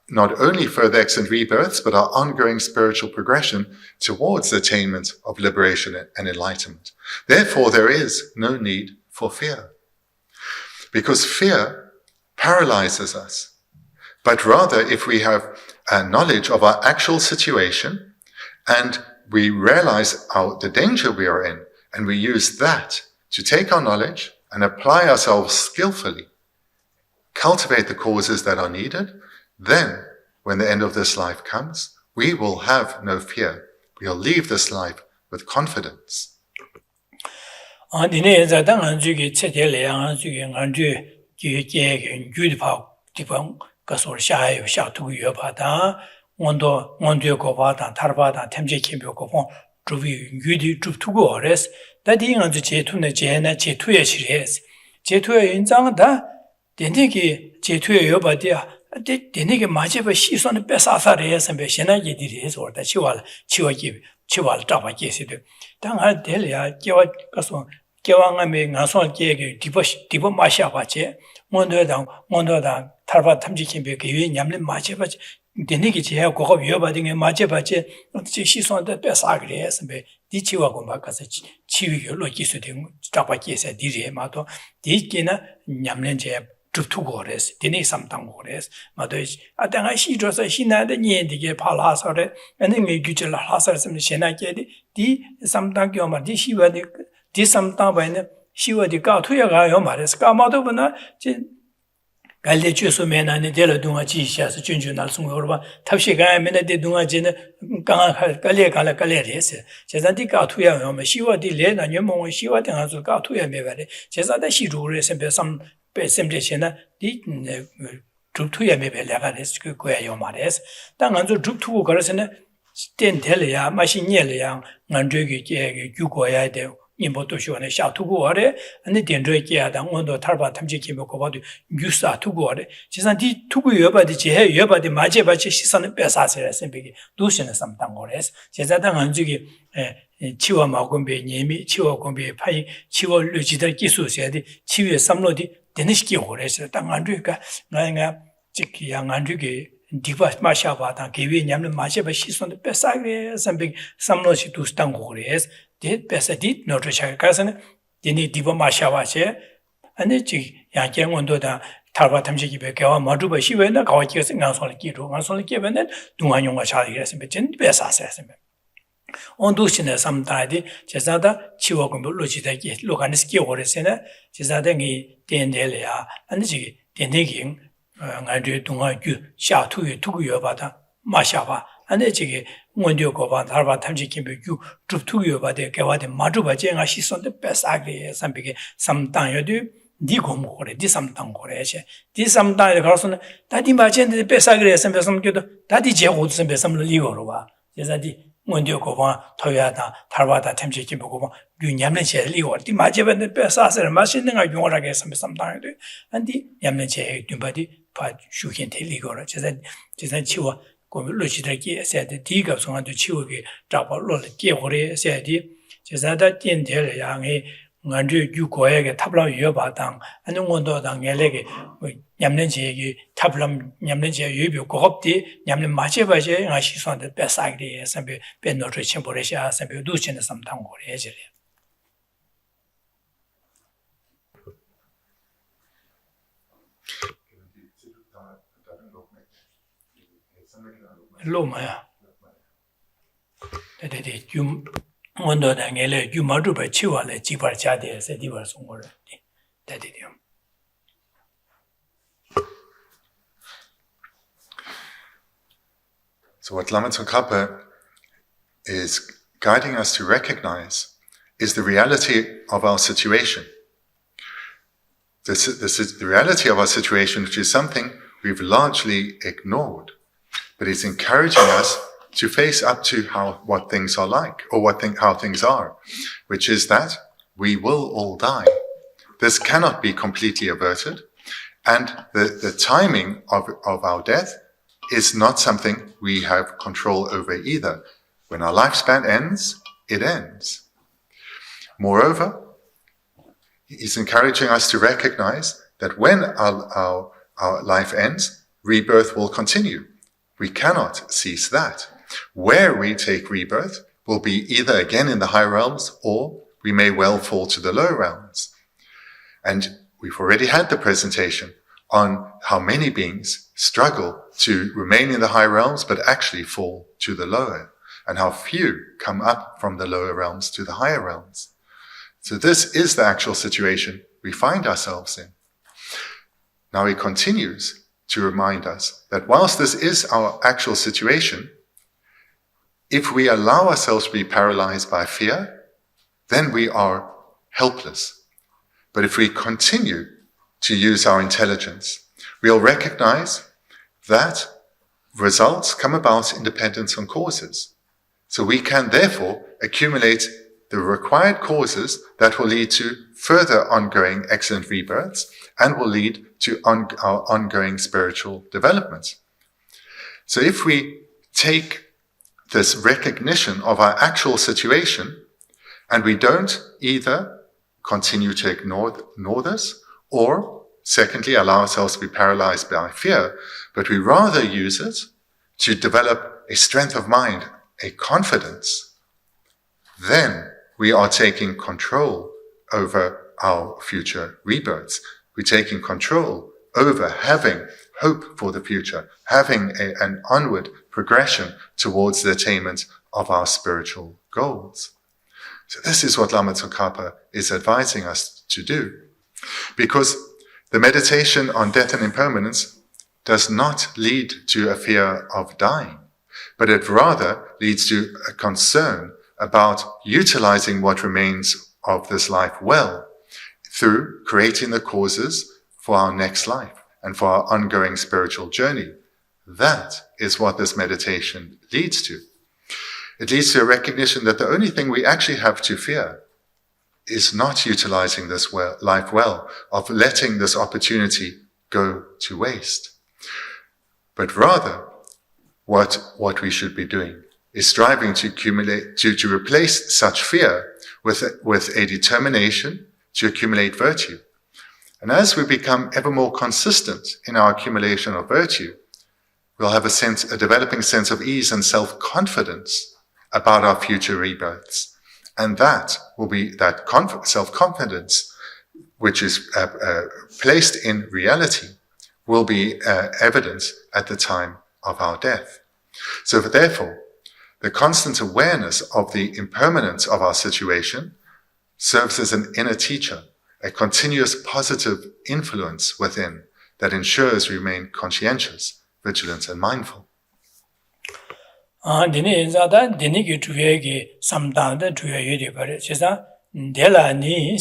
not only further excellent rebirths, but our ongoing spiritual progression towards the attainment of liberation and enlightenment. Therefore, there is no need for fear. Because fear paralyzes us. But rather, if we have a knowledge of our actual situation, and we realize the danger we are in, and we use that to take our knowledge and apply ourselves skillfully, cultivate the causes that are needed, then, when the end of this life comes, we will have no fear. We'll leave this life with confidence. 데네게 마제바 시선을 뺏어사래 선배 신나게들이 해서 왔다 치와ल 잡아 계시대 당할 될야 깨와 가서 깨왕함에 가서 깨게 디버 마샤 받지 먼저다 탈바 탐지킨 배 개위 냠는 마제바 Deniki Chia Gokov Yobading, Majabache, she saw the best agrees, and the Chiwa Gombakasa, Chiwi, Lokisuting, Tapaki said, DJ Mato, Dikina, Yamlenje, Tugores, Dini Samtangores, Madoish, Atanga she draws a Shina, the Yendige Palasore, and then Gujala Hasas and Shena Kedi, di Samtang Yoma, di Shiva, di Samtang when she was the Gatuya Yomares, Gamadovana. 갈래 주소면안에 데려 동아 지시아서 준준할 송거바 탑시가 메네데 동아 제네 강아 갈래 갈래레스 제자디 가투야 요마 시와디 레나 녀몽 시와디 가서 가투야 메바레 제자다 시루레 셈베 삼 베셈레시나 디 줍투야 메벨레가레스 그 거야 요마레스 땅안조 줍투고 그래서는 땐텔이야 마신녀야 안저기 게 규고야 돼 인보도 시원에 샤투고 아래 아니 된저기야다 온도 탈바 탐지기 먹고 봐도 뉴스 투고 아래 지산디 투고 여바디 제 여바디 마제바치 시선을 빼사세라 선배기 두시는 삼당 거래서 제자당 안주기 치와 마군배 예미 치와 공배 파이 치와 르지들 기수세디 치위에 삼로디 되는시기 거래서 땅 안주가 나가 지기 양 안주기 디바 마샤바다 개위 냠는 마셰바 시선을 빼사게 선배기 삼로시 두스당 거래서 did best did not Chakasan, Dini Diva Mashawache, and the Chi Yankian Wondoda, Tarva Tamshiki Bekawa, Maduba Shivena, Kawakas, and Nansolikiru, Nansolikivan, Dumayunga Charlie Resimbetin, best assessment. On Dushina some tidy, Chesada, Chiwakumbu Luchitaki, Lukanski or Sena, Chesadangi, Dendelia, and the Deneging, Andrew Dunga, Sha to you, Tuguyabata, Mashawa. And the Chigi, Mondiokova, Harva Tamjiki, you drove to you about the Gawadi Maduba Jenga, she's on the best ugly, some big, some time you do, Digum or this some tongue or this some time the person that imagine the best ugly, some good, that is Jehud, some Ligorova. Yes, I did Mondiokova, Toyota, Tarvata, Tamjiki, you Yamnache, Ligor, the Majavan, the best answer, machine, I don't want to get some time, and the Yamnache, nobody, but you can tell Ligor, just that you Luchitaki said the Tiga Song to Chiwi, Dapa Lol, Kiore said he, Chesada Tintel Yang, Andrew Yukoega, Tabla Yobatang, and the Mondo Dangelege, Yamnenji, Tablam, Yamnenji, Yubu, Kohopti, Yamne Machevaje, and she saw the best idea, some Ben Notre Chimboresha, some Duchin, some tongue or easily. Lama, that you wonder that you madu by Chiwa, the cheaper chadi as a diva somewhere. That did you. So, what Lama Tsongkhapa is guiding us to recognize is the reality of our situation. This is the reality of our situation, which is something we've largely ignored. But he's encouraging us to face up to what things are like, or how things are, which is that we will all die. This cannot be completely averted, and the timing of our death is not something we have control over either. When our lifespan ends, it ends. Moreover, he's encouraging us to recognize that when our life ends, rebirth will continue. We cannot cease that. Where we take rebirth will be either again in the high realms, or we may well fall to the low realms. And we've already had the presentation on how many beings struggle to remain in the high realms but actually fall to the lower, and how few come up from the lower realms to the higher realms. So this is the actual situation we find ourselves in. Now he continues to remind us that whilst this is our actual situation, if we allow ourselves to be paralyzed by fear, then we are helpless. But if we continue to use our intelligence, we'll recognize that results come about in dependence on causes. So we can therefore accumulate the required causes that will lead to further ongoing excellent rebirths and will lead to our ongoing spiritual development. So if we take this recognition of our actual situation and we don't either continue to ignore this, or secondly allow ourselves to be paralyzed by fear, but we rather use it to develop a strength of mind, a confidence, then we are taking control over our future rebirths. We're taking control over having hope for the future, having an onward progression towards the attainment of our spiritual goals. So this is what Lama Tsongkhapa is advising us to do. Because the meditation on death and impermanence does not lead to a fear of dying, but it rather leads to a concern about utilizing what remains of this life well through creating the causes for our next life and for our ongoing spiritual journey. That is what this meditation leads to. It leads to a recognition that the only thing we actually have to fear is not utilizing this life well, of letting this opportunity go to waste. But rather, what we should be doing is striving to accumulate, to replace such fear with a determination to accumulate virtue. And as we become ever more consistent in our accumulation of virtue, we'll have a developing sense of ease and self-confidence about our future rebirths. And that will be that self-confidence, which is placed in reality, will be evident at the time of our death. So therefore, the constant awareness of the impermanence of our situation serves as an inner teacher, a continuous positive influence within that ensures we remain conscientious, vigilant, and mindful. Dini zada dini ki tuye ki samdanda tuye yedi pare. Chisa dela ni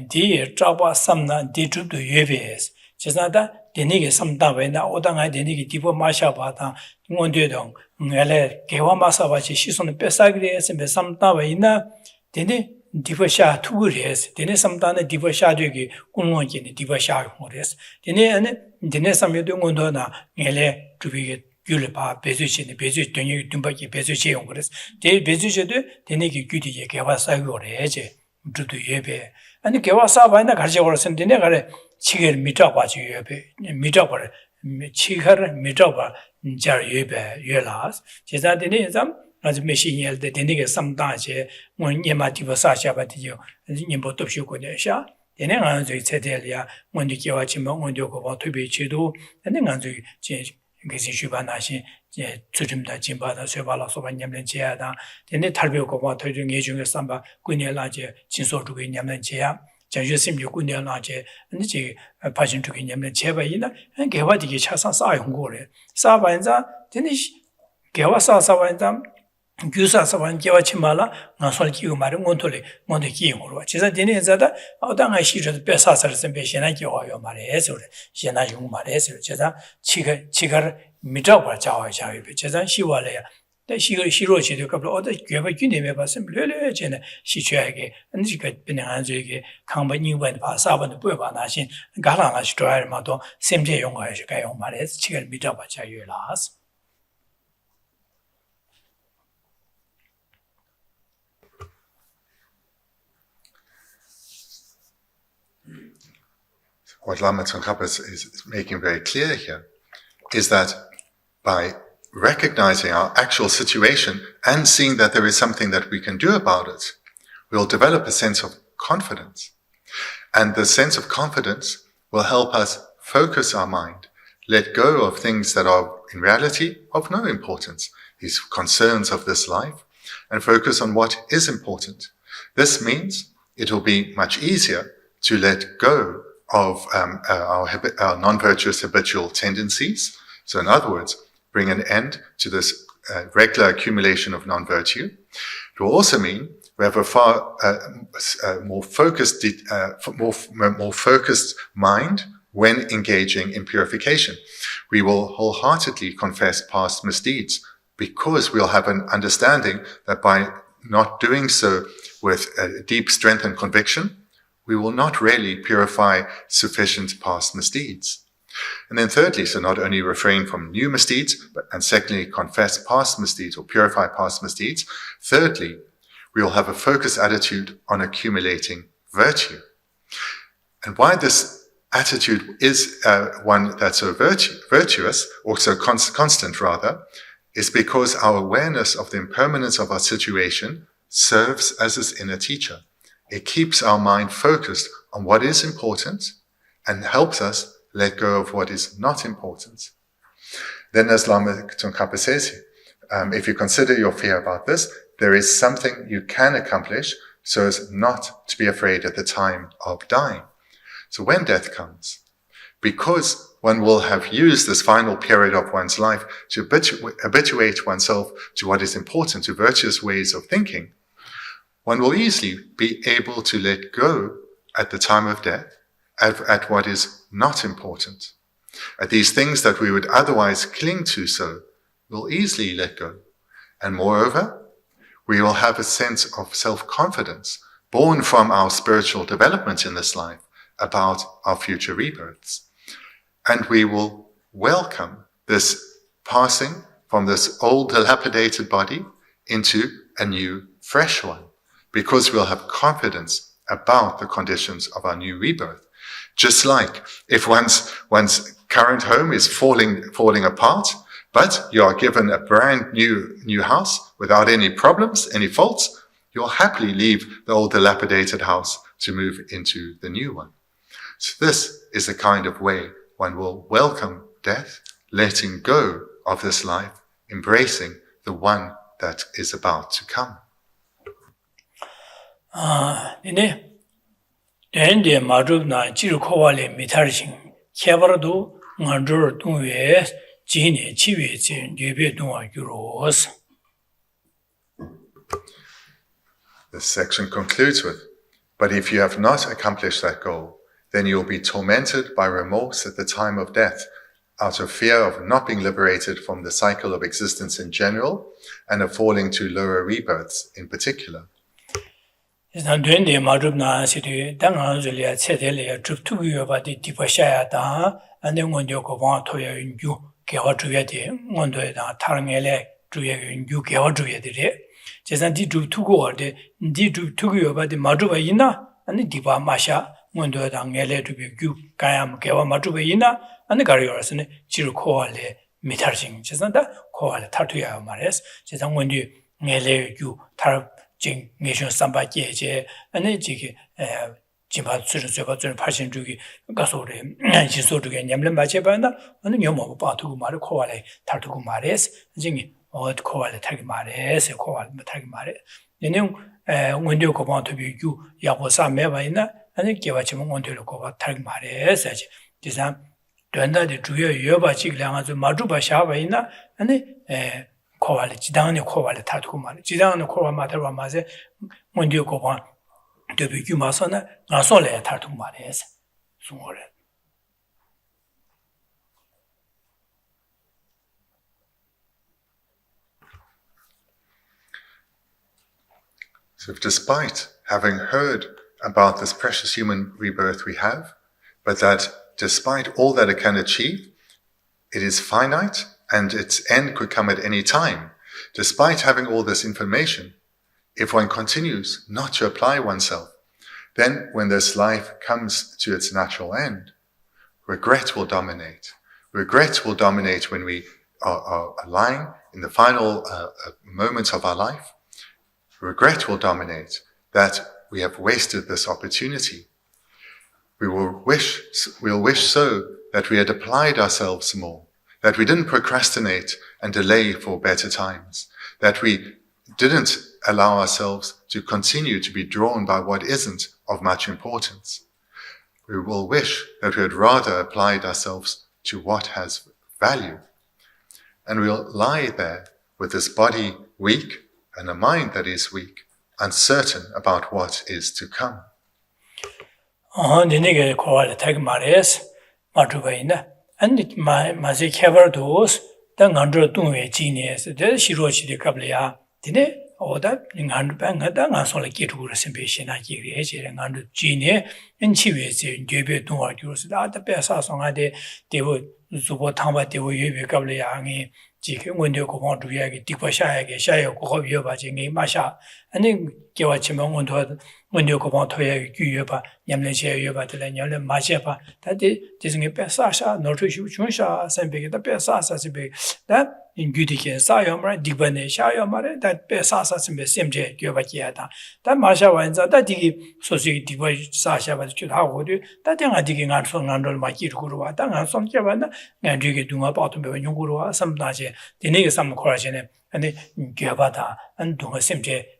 di traba samna di tudu yebes. Chisa da dini ki samdawe na odanga dini ki tipo masha bata ngonde dong ngale kewa masa bachi shison pesagri es be samdawe ina dini diva sha tugures. Dini samdana diva sha de kungonji ni diva sha ngores. Dini samyedo ngondo na ngale tubi gyulpa bezuchi ni bezu donyi dumbaki bezuchi yongres. De bezuchido deneki gyudi ye kewa sagyoreje dudu yebe. Ani kewa sabaina garje gorsen dene gare chiger mitaba ji yebe. Mitaba chiger mitaba jar yebe yelas. Jeza dene zam as machine yelde deneki samdaje mon yema divasa shabatiyo nimbo topshu konesha. Dene nganzo tsedelia mon dikewa chimo mon doko ba tobe chido dene nganzo Geshe Thubten Rabten Jimbada Swebala Soba Nyamlen Jea, then Talbio Goma Toju Yejung Samba, Gunia Laje, Jinso to Nyamlen Jea, Janju Sim Gunia Laje, and the Pajin to Nyamlen Jeva, and Gawadi Chasa Sai Hungore. Sabanza, Denish Gawasa Sabanza, Gusa Saban Java Chimala, Nansol Kiu Marimotole, Monte Kiu, Chisa Denizada, Odanga Shira Besasas and Beshanaki Mares, Jena Yung Mares, Chesa, Chigar Mitapa Chawa Chavi, Chesa, Shiwalea. That she wrote a couple of other Gava simply, Jenna, she chage, and she got Benanzig, Kamba New Went Pasaban the Puba Nashin, Galana Stroyer Mato, same day young Shikayo Mares, Chigar Mitapa Chayu. What Lama Tsongkhapa is making very clear here is that by recognizing our actual situation and seeing that there is something that we can do about it, we'll develop a sense of confidence. And the sense of confidence will help us focus our mind, let go of things that are in reality of no importance, these concerns of this life, and focus on what is important. This means it will be much easier to let go of our non-virtuous habitual tendencies. So in other words, bring an end to this regular accumulation of non-virtue. It will also mean we have a far more focused mind when engaging in purification. We will wholeheartedly confess past misdeeds because we'll have an understanding that by not doing so with deep strength and conviction, we will not really purify sufficient past misdeeds. And then thirdly, so not only refrain from new misdeeds, and secondly, confess past misdeeds or purify past misdeeds. Thirdly, we will have a focused attitude on accumulating virtue. And why this attitude is one that's so virtuous, or so constant rather, is because our awareness of the impermanence of our situation serves as its inner teacher. It keeps our mind focused on what is important and helps us let go of what is not important. Then, as Lama Tsongkhapa says, if you consider your fear about this, there is something you can accomplish so as not to be afraid at the time of dying. So when death comes, because one will have used this final period of one's life to habituate oneself to what is important, to virtuous ways of thinking, one will easily be able to let go at the time of death at what is not important. At these things that we would otherwise cling to so, we'll easily let go. And moreover, we will have a sense of self-confidence born from our spiritual development in this life about our future rebirths. And we will welcome this passing from this old dilapidated body into a new, fresh one, because we'll have confidence about the conditions of our new rebirth. Just like if one's current home is falling apart, but you are given a brand new house without any problems, any faults, you'll happily leave the old dilapidated house to move into the new one. So this is the kind of way one will welcome death, letting go of this life, embracing the one that is about to come. Dende madrub na jiru kowale mitarjing kebardo ngandur dungwe jine chiwe chen yebe dungwa gyuros. This section concludes with, but if you have not accomplished that goal, then you will be tormented by remorse at the time of death, out of fear of not being liberated from the cycle of existence in general and of falling to lower rebirths in particular. Isn't doing the madrubna city, Dangazulia, Cedelia, Trup to you about the Tipashaya, and then when you go on to you, Georgiati, one to Tarangele, to you, Georgiati. Just a did to go, the did to you about the Madrubaina and the Dipa Masha, one to Angele to be you, Kayam, Gawa Madrubaina, and the Garriors and Chirukoale, Mitarjing, just not that, call Tatuya Mares, just when you Nele, you Tar. Jing nation samba jeje ane jige jimba tsuru tseba tsuru pashin jugi gasore jiso jugi nyamle mache banda ane nyomo ba tugu mare khowale tar tugu mares jingi od khowale tagi mares khowale tagi mare nene ngondio ko ba to bi yu ya bo sa me ba ina ane gewa chimo ngondio ko ba tagi mares aje disa dwanda de juye yo ba chi lang azu ma ju ba sha ba ina ane 코발레 지당의 코발레 타두고 말이 지당의 코발 마더와 마세 뭔디오 코반 되게 규마서나 나솔레 타두고 말이에요. 송월에 So despite having heard about this precious human rebirth we have, but that despite all that it can achieve, it is finite, and its end could come at any time. Despite having all this information, if one continues not to apply oneself, then when this life comes to its natural end, regret will dominate. Regret will dominate when we are lying in the final moments of our life. Regret will dominate that we have wasted this opportunity. We will wish so that we had applied ourselves more, that we didn't procrastinate and delay for better times, that we didn't allow ourselves to continue to be drawn by what isn't of much importance. We will wish that we had rather applied ourselves to what has value. And we'll lie there with this body weak and a mind that is weak, uncertain about what is to come. And my caver doors, the under doing genius, the Shirochi de Cablia, did or that in hand bang at the answer get to resimation, I get and under genius, and Chivis in Debut to argue that the best song I did, they would support Tamba, they were Cablia, when you go on to Yagi, Tipashaya, Shayo, Kovio, Bajing, Masha, 아니 개와치만 원도 고방 토야 규여바 냠내제 여바들 냠내 마제바 다디 지승에 빼사샤 노트슈 준샤 선배게다 빼사사지베 다 인규디게 사요마 디바네 샤요마레 다 빼사사지베 셈제 교바기야다 다 마샤완자 다 디기 소시 디바 사샤바 주하고도 다 땡아 디기 간송난돌 마기르고와 당한 손께바나 냥디게 둥아 바tum베 용구로와 삼다제 디네게 삼코라제네 아니 교바다 안 둥아 셈제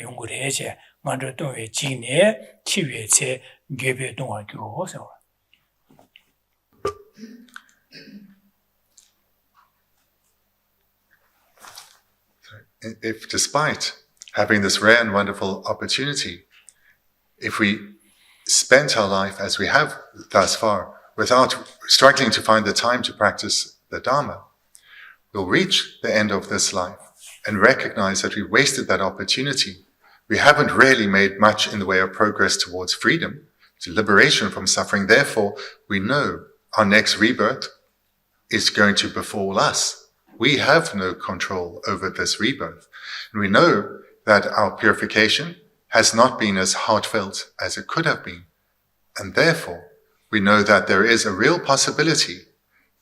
용구레제 먼저 동의 진에 치외체 개별 동화교 세워. If despite having this rare and wonderful opportunity, if we spent our life as we have thus far without struggling to find the time to practice the Dharma, we'll reach the end of this life and recognize that we wasted that opportunity. We haven't really made much in the way of progress towards freedom, to liberation from suffering. Therefore, we know our next rebirth is going to befall us. We have no control over this rebirth. And we know that our purification has not been as heartfelt as it could have been. And therefore, we know that there is a real possibility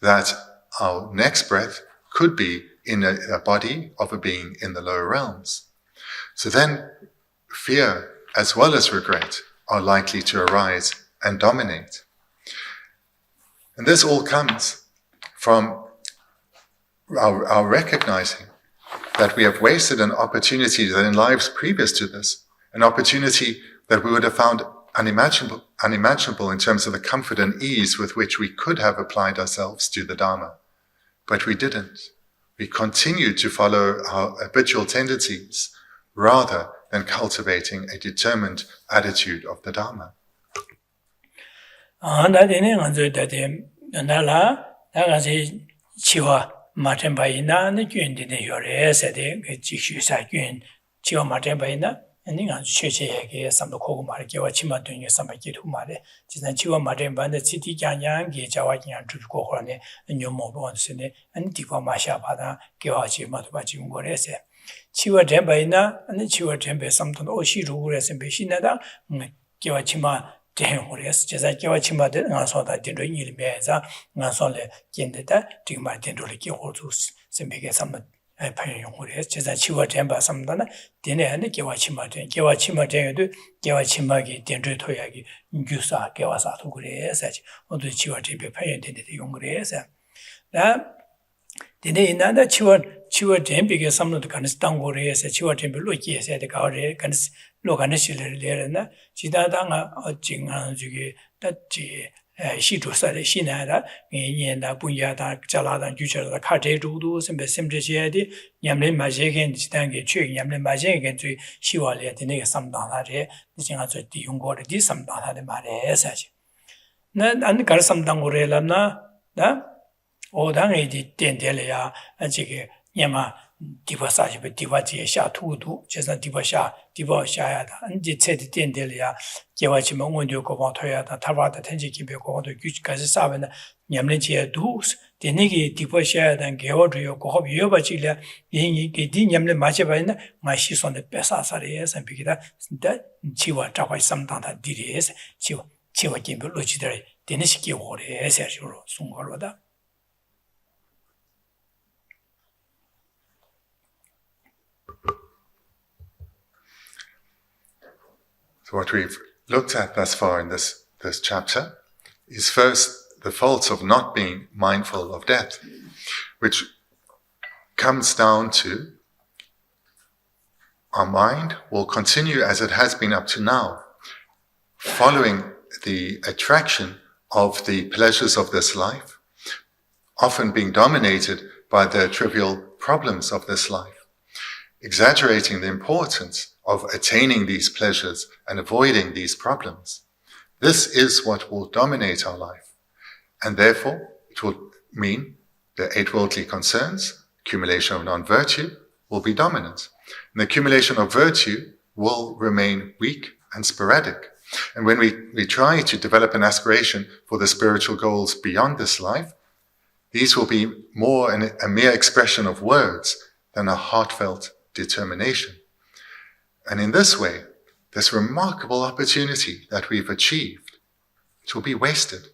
that our next breath could be in a body of a being in the lower realms. So then, fear as well as regret are likely to arise and dominate. And this all comes from our recognizing that we have wasted an opportunity that in lives previous to this, an opportunity that we would have found unimaginable in terms of the comfort and ease with which we could have applied ourselves to the Dharma. But we didn't. We continued to follow our habitual tendencies rather than cultivating a determined attitude of the Dharma. 치와 덴바이나 아니 치와 덴베 삼톤 오시루고레스 베시나다 기와치마 덴호레스 제자 기와치마데 나서다 덴로이니메자 나서레 겐데다 디마 덴로리 기호투스 셈베게 삼마 파용호레스 제자 치와 덴바 삼다나 덴에 아니 기와치마 덴에도 기와치마기 덴르토야기 뉴사 기와사토 그레스 모두 치와 덴베 파용 덴데 용그레스 나 덴에 있나다 치와 덴비게 삼노도 간스 땅고레에서 치와 덴비 로기에서 가오레 간스 로간시레레나 지다당아 어징한 주게 따지 시도사의 신하라 예년다 분야다 잘라다 주저다 카테주도 셈베셈제시에디 냠레 마제겐 지단게 최 냠레 마제겐 주 시월에 되네 삼당하래 지가 저 디용고레 디 삼당하래 말에 사실 난 가르 삼당고레라나 나 오당에디 덴델이야 아지게 냐마 디바사지베 디바지샤 투두 제사 디바샤야다 안지 체디 덴델이야 개와치면 원조 고방 토야다 타바다 텐지기베 고도 규지까지 사베나 냠레지에 두스 데네기 디바샤야단 개워도요 고합 여바지려 예니게 디 냠레 마체바이나 마시손데 베사사리에 선비기다 진짜 치와 타바이 삼당다 디리에스 치와 김베 로지들 데네시기 오래 세르로 송거로다 So what we've looked at thus far in this chapter is first the faults of not being mindful of death, which comes down to our mind will continue as it has been up to now, following the attraction of the pleasures of this life, often being dominated by the trivial problems of this life, exaggerating the importance of attaining these pleasures and avoiding these problems. This is what will dominate our life. And therefore, it will mean the 8 worldly concerns, accumulation of non-virtue, will be dominant. And the accumulation of virtue will remain weak and sporadic. And when we try to develop an aspiration for the spiritual goals beyond this life, these will be more a mere expression of words than a heartfelt determination. And in this way, this remarkable opportunity that we've achieved, it will be wasted.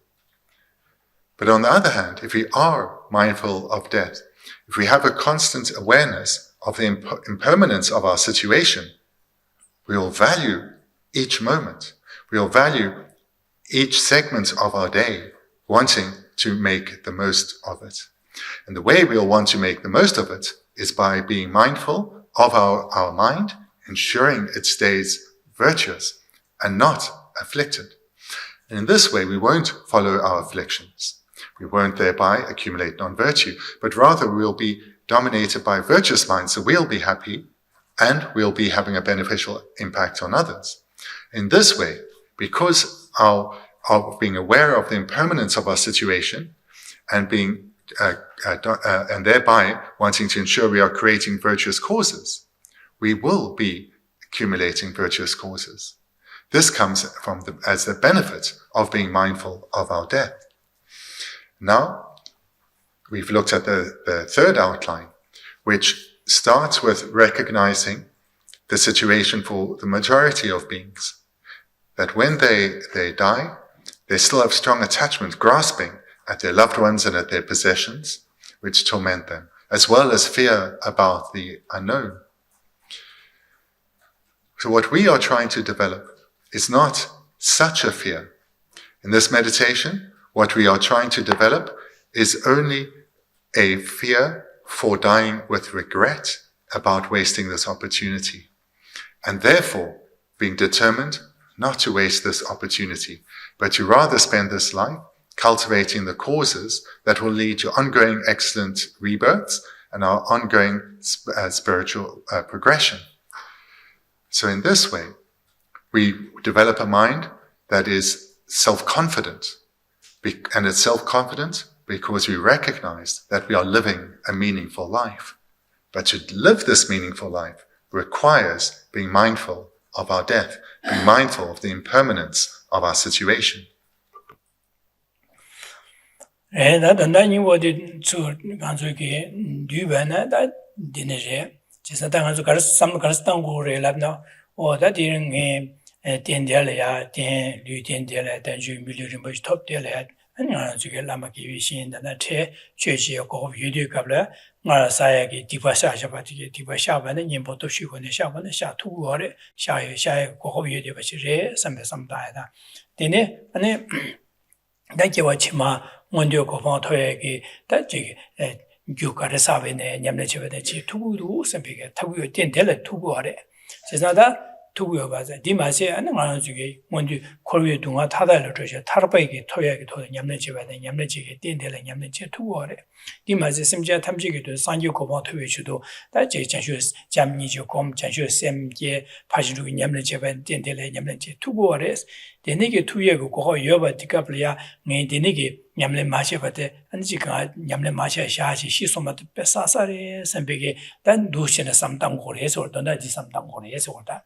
But on the other hand, if we are mindful of death, if we have a constant awareness of the impermanence of our situation, we will value each moment. We will value each segment of our day, wanting to make the most of it. And the way we'll want to make the most of it is by being mindful of our mind, ensuring it stays virtuous and not afflicted. And in this way, we won't follow our afflictions. We won't thereby accumulate non-virtue, but rather we'll be dominated by virtuous minds, so we'll be happy and we'll be having a beneficial impact on others. In this way, because of being aware of the impermanence of our situation and and thereby wanting to ensure we are creating virtuous causes, we will be accumulating virtuous causes. This comes as the benefit of being mindful of our death. Now, we've looked at the third outline, which starts with recognizing the situation for the majority of beings, that when they die, they still have strong attachment, grasping at their loved ones and at their possessions, which torment them, as well as fear about the unknown. So what we are trying to develop is not such a fear. In this meditation, what we are trying to develop is only a fear for dying with regret about wasting this opportunity, and therefore being determined not to waste this opportunity, but to rather spend this life cultivating the causes that will lead to ongoing excellent rebirths and our ongoing spiritual progression. So in this way, we develop a mind that is self-confident, and it's self-confident because we recognize that we are living a meaningful life. But to live this meaningful life requires being mindful of our death, being mindful of the impermanence of our situation. Lama Mara Sayaki, Tipa Shapati, Tipa Shaban, and Yimpoto Shukon, Shaban, Shatu, or Shai, Kohovi, some diana. Dine, and thank you, Wachima, Mondio Kofontoyaki, that you got a savin, Yamnachi, two, some bigger, Tabu, Tindella, two water. Says not that. 투구여 봐서 디마세 하는 거 중에 먼저 코리아 동아 타달로 저셔 타르바이게 토야게 토 냠내지바데 냠내지게 딘데라 냠내지 투고래 디마세 심지어 탐지게도 산교 고모 토외주도 다제 자슈 잠니죠 곰 자슈 셈게 파지루 냠내지바 딘데라 냠내지 투고래 데네게 투예고 고거 여바 디카블이야 네 데네게 냠내 마셔바데 안지가 냠내 마셔 샤시 시소마도 뺏사사레 셈베게 단 두시나 삼당고래서 얻던다지 삼당고래서 얻다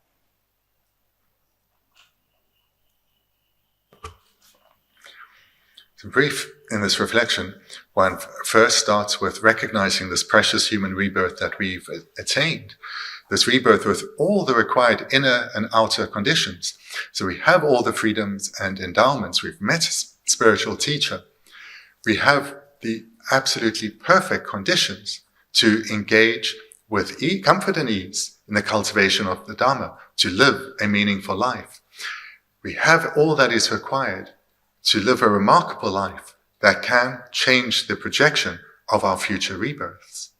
So brief in this reflection, one first starts with recognizing this precious human rebirth that we've attained, this rebirth with all the required inner and outer conditions. So we have all the freedoms and endowments. We've met a spiritual teacher. We have the absolutely perfect conditions to engage with comfort and ease in the cultivation of the Dharma, to live a meaningful life. We have all that is required to live a remarkable life that can change the projection of our future rebirths.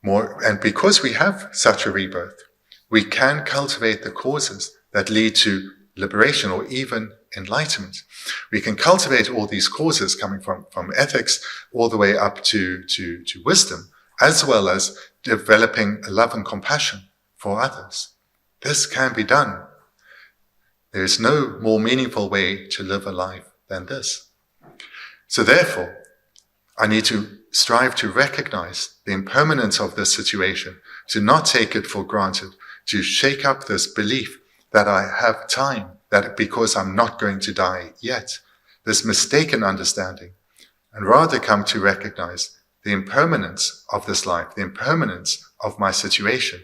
And because we have such a rebirth, we can cultivate the causes that lead to liberation or even enlightenment. We can cultivate all these causes coming from ethics all the way up to wisdom, as well as developing love and compassion for others. This can be done. There is no more meaningful way to live a life than this. So therefore, I need to strive to recognize the impermanence of this situation, to not take it for granted, to shake up this belief that I have time, that because I'm not going to die yet, this mistaken understanding, and rather come to recognize the impermanence of this life, the impermanence of my situation,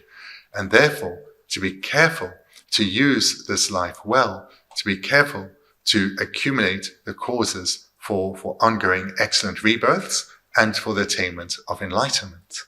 and therefore to be careful to use this life well, to be careful to accumulate the causes for ongoing excellent rebirths and for the attainment of enlightenment.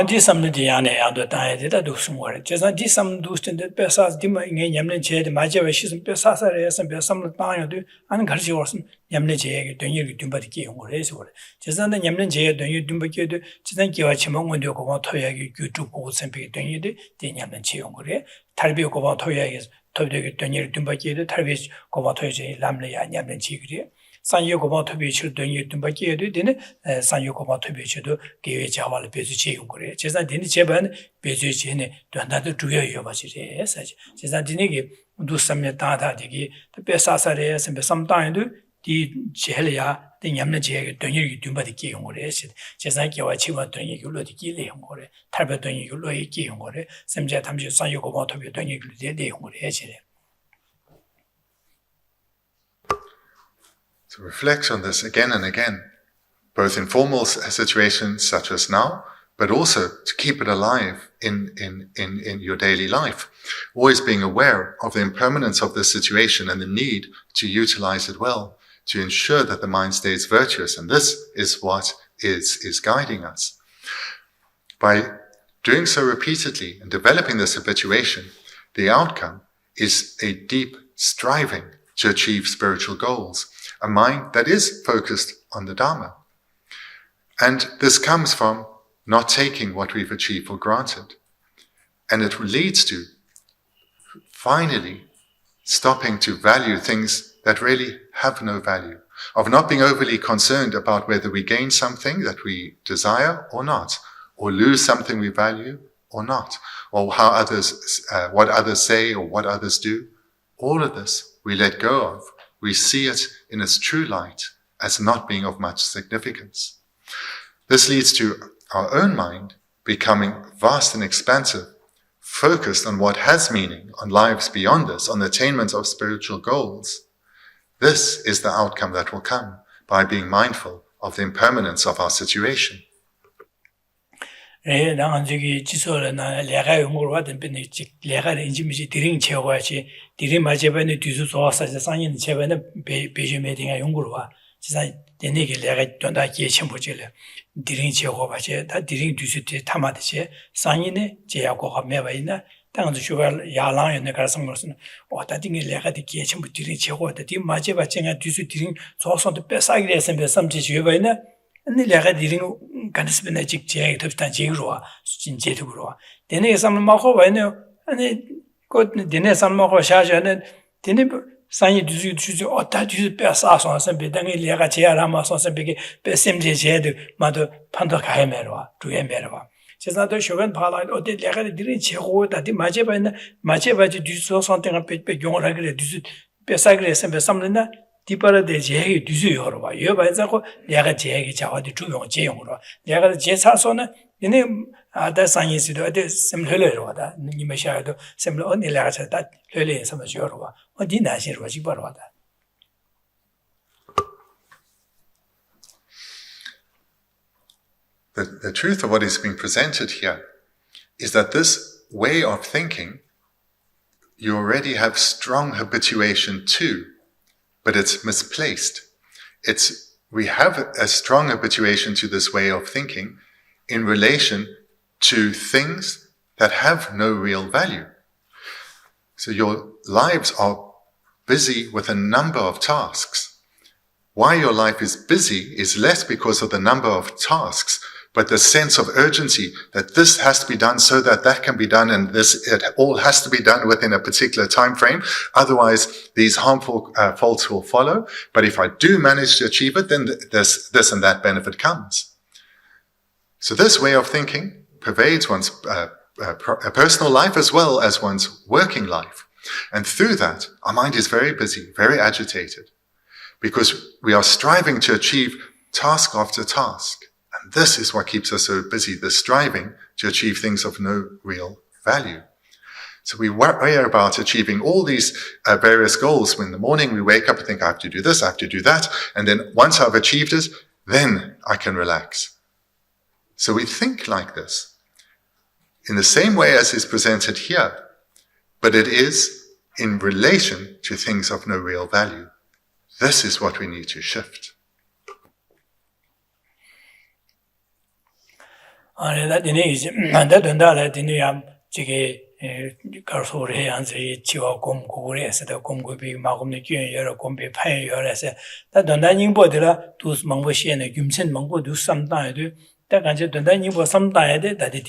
Di samne di yane ando tae de da du sumore. Jesa di sam du stende pesas di ma nge nyamne che de ma je we shi pesas re sam pe sam ta ya du an gar ji worsen nyamne je ge den yi dum ba di ki ngore so. Jesa na nyamne je den yi dum ba ki de jisan ki wa chimong won de ko ba to ya ge gyu tu ko sem pe den yi de nyamne che ngore. Tar bi ko ba to ya ge to de ge den yi dum ba ki de tar bi ko ba to je lam le ya nyamne chi gre. Sanyo 고바 토비치 돈이 좀 받게 해도 되네. 산요 고바 토비치도 계획 자발을 배수치 용거래. 제가 되는 제반 배수치네 돈다도 주요요 맞지래. 사실 제가 되게 두섬에 다다되게 배사사래 선배 삼다에도 디 제헬이야 땡냠네 제게 돈이 좀 받게 용거래. 제가 기와 치와 돈이 줄로디 길래 용거래. 탈배 돈이 줄로 있게 용거래. 샘제 담시 산요 고바 토비 돈이 줄데 용거래. 제래. To reflect on this again and again, both in formal situations such as now, but also to keep it alive in your daily life, always being aware of the impermanence of this situation and the need to utilize it well, to ensure that the mind stays virtuous, and this is what is guiding us. By doing so repeatedly and developing this habituation, the outcome is a deep striving to achieve spiritual goals, a mind that is focused on the Dharma. And this comes from not taking what we've achieved for granted. And it leads to finally stopping to value things that really have no value, of not being overly concerned about whether we gain something that we desire or not, or lose something we value or not, or how others, what others say or what others do. All of this we let go of. We see it in its true light as not being of much significance. This leads to our own mind becoming vast and expansive, focused on what has meaning, on lives beyond this, on the attainment of spiritual goals. This is the outcome that will come by being mindful of the impermanence of our situation. Denege lega donda kie chimbo jele diring che go ba che da diring du su te tama de che sanyi ne je ya go me ba ina tang zu shu ya lang ne ka sang mo sun o da ding lega de kie chimbo diring che go da di ma je ba chenga du su diring so so de pe sa gre sem be sam ji ju ba ina ne lega diring kan se ne jik je de tan ji ro jin je de ro denege sam ma ho ba ne ane ko dene sam ma ho sha ja ne dene sanyi düzü düzü otta düzü pesa sonsen bir dangi lega çeya rama sonsen bir besemce çeydi madı panda kahemerwa duyemerwa 제가 더 쇼건 발라이 어디 내가 드린 최고다 디 마제바지 düzü sonten pe 용어라 그래 düzü pesa 그래서 배삼는다 디바라데 제기 düzü yorwa 요 바자고 내가 제기 자와디 주용 제용으로 내가 제사소는 얘네 아다 산이스도 어디 셈흘러로다 니메샤도 셈로 언니 라자다 뢰레 섬어줘로와 어디 나시로 지버로다. The truth of what is being presented here is that this way of thinking you already have strong habituation to, but it's misplaced. We have a strong habituation to this way of thinking in relation to things that have no real value. So your lives are busy with a number of tasks. Why your life is busy is less because of the number of tasks, but the sense of urgency that this has to be done so that that can be done, and it all has to be done within a particular time frame. Otherwise, these harmful faults will follow. But if I do manage to achieve it, then this and that benefit comes. So this way of thinking pervades one's personal life as well as one's working life. And through that, our mind is very busy, very agitated, because we are striving to achieve task after task. And this is what keeps us so busy, the striving to achieve things of no real value. So we worry about achieving all these various goals. When in the morning we wake up and think, I have to do this, I have to do that. And then once I've achieved it, then I can relax. So we think like this. in the same way as is presented here, but it is in relation to things of no real value. This is what we need to shift. Karsore ansri chiwa gom gure se da gom gobi ma gom ne gyön yero gom be pan yero se da donda ningbo de la dus mangbo xie ne gyumchen mangbo du sam da de da gan je donda ningbo sam da de da de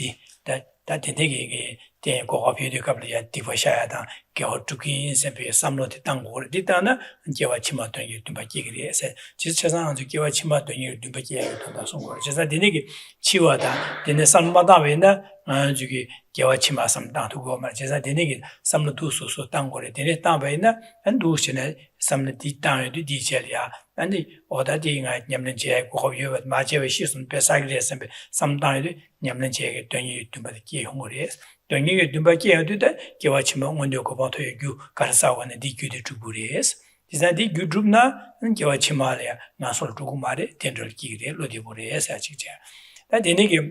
da de ge de go ga pye de ka bli ya di fa sha ya da ge ho tu ki se be sam lo de dang go de da na je wa chi ma don yu tu ba ji ge se ji che sang ju ge wa chi ma don yu tu ba ji ya tu da song go je sa de ne ge chi wa da de ne sam ma da we na ju ge gewa chima sam dang tu go ma jesa de ne sam lu tu su su dang go le de ne dang ba na an du shi ne sam le di dang yu di che ya an di o da di nga nyam len che go ho yu ma che we shi sun pe sa ge sam pe sam dang yu nyam len che ge don yu tu ba de ge hong go le don yu tu ba ge yu de gewa chima ngon de ko ba to yu gu ka sa wa ne di gu de tu bu le jesa di gu drum na gewa chima le na so tu gu ma de ten ro gi de lo di bu le sa chi che da de ne ge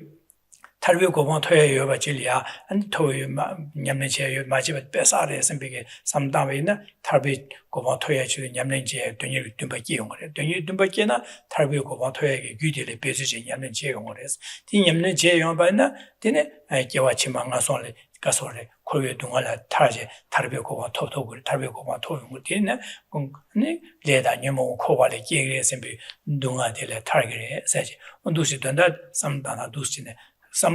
tarbiyo gobang toya yoba jiliya, an toya nyamlen chaya yoba majiba besare sambige samdangwa ina tarbiyo gobang toya chaya nyamlen chaya donyi dunpa kiya yungore. Donyi dunpa kiya na tarbiyo gobang toya gyudili bezu chaya nyamlen chaya yungore. Di nyamlen chaya yungba ina, dine gewa chima nga sonle kasore korwe dunga la taraje tarbiyo gobang togo, tarbiyo gobang togo yungore. Dine leda nyamo kowa le kiya sambige dunga dile targire saji. Dusi donda samdangwa dusi ne So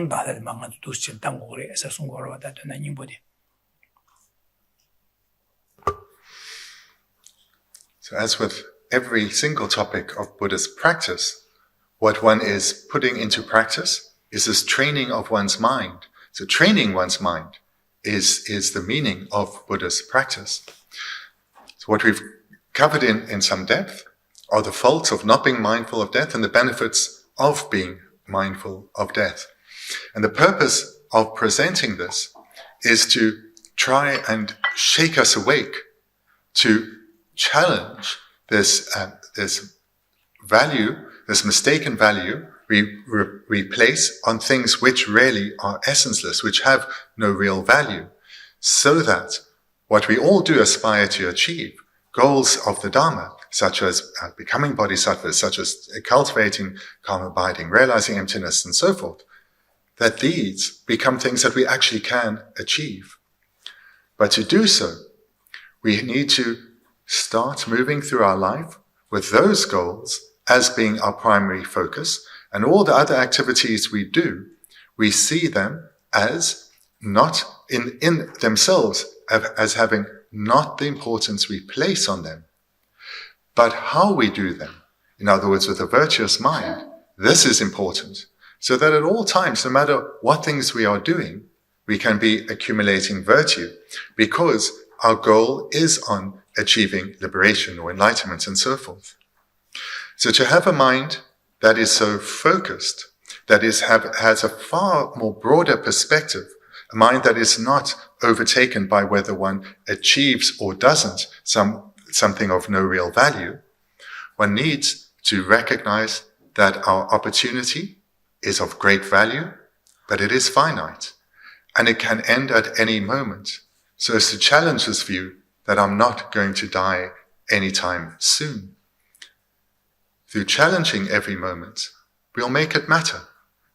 as with every single topic of Buddhist practice, what one is putting into practice is this training of one's mind. So training one's mind is the meaning of Buddhist practice. So what we've covered in some depth are the faults of not being mindful of death and the benefits of being mindful of death. And the purpose of presenting this is to try and shake us awake, to challenge this value, this mistaken value we place on things which really are essenceless, which have no real value, so that what we all do aspire to achieve, goals of the Dharma, such as becoming bodhisattvas, such as cultivating calm abiding, realizing emptiness, and so forth, that these become things that we actually can achieve. But to do so, we need to start moving through our life with those goals as being our primary focus, and all the other activities we do, we see them as not in themselves, as having not the importance we place on them, but how we do them. In other words, with a virtuous mind, this is important. So that at all times, no matter what things we are doing, we can be accumulating virtue because our goal is on achieving liberation or enlightenment and so forth. So to have a mind that is so focused, that has a far more broader perspective, a mind that is not overtaken by whether one achieves or doesn't something of no real value, one needs to recognize that our opportunity is of great value, but it is finite, and it can end at any moment, so as to challenge this view that I'm not going to die anytime soon. Through challenging every moment, we'll make it matter,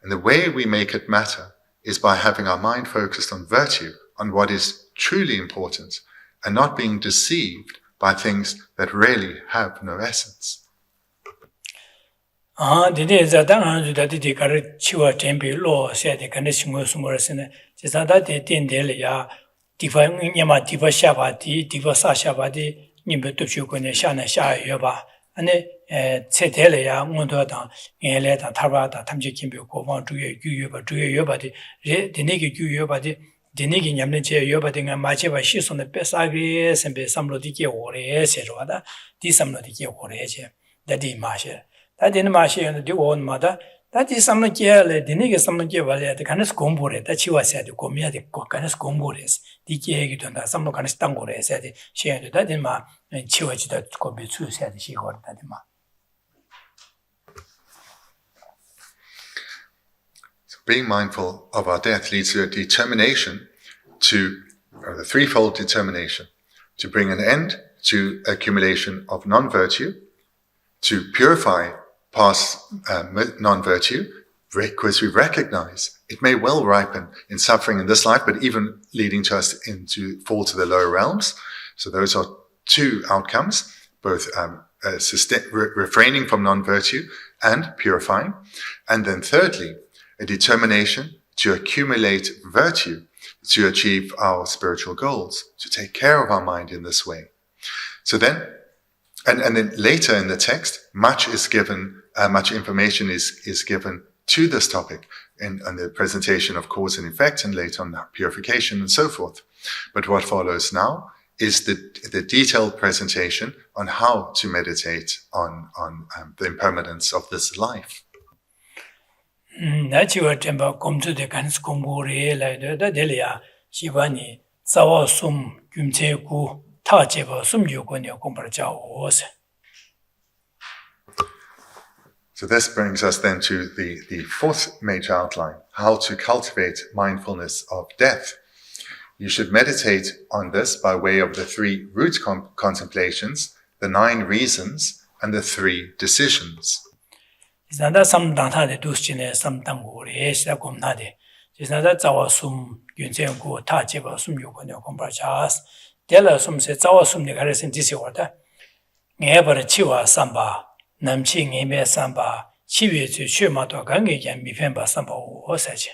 and the way we make it matter is by having our mind focused on virtue, on what is truly important, and not being deceived by things that really have no essence. Dede zadang juda dede kar chiwa tempe lo se de kan singo sumor sene jada de den de le ya difa nyama difa sha ba difa sa sha ba de nimbe to chu ko ne sha na sha yo ba ane che de le ya ngon do da nge le da ta ba da tam ji kim be ko ba ju ye yo ba de de ne ge ju yo ba de ne ge nyam ne che yo ba de nga ma che ba shi so ne pe sa ge sem be sam lo di ke wo re se ro da di sam lo di ke wo re che da di ma she that in Mashi and the own mother, that is some care, the nigger some give the canis gombore, that she was said to come here, the canis gombores, the Kiegit and some kind of stangore, said she had that in ma, and Chiwach that could be true, said she got that in ma. being mindful of our death leads to a determination or the threefold determination, to bring an end to accumulation of non-virtue, to purify past non-virtue, because we recognize it may well ripen in suffering in this life, but even leading to us to fall to the lower realms. So those are two outcomes, both refraining from non-virtue and purifying. And then thirdly, a determination to accumulate virtue to achieve our spiritual goals, to take care of our mind in this way. So then, and then later in the text, much information is given to this topic in the presentation of cause and effect, and later on purification and so forth. But what follows now is the detailed presentation on how to meditate on the impermanence of this life. That's what temper come to the cans combore like the delia, Shivani, Sawa sum, Gumteku, Tajeva, sum Yukonio Comparcha. So this brings us then to the fourth major outline, how to cultivate mindfulness of death. You should meditate on this by way of the three root contemplations, the 9 reasons, and the 3 decisions. Isnada samdantade duschine samdangore shagomnade. Isada zawasum yunzengu tajeba sum yukonyo komparchas. Dela sum se zawasum ne garesin disiwada. Ngebar chiwa samba, namchi ngeme samba, chiwe zu chuma gange yan mifemba samba osaje.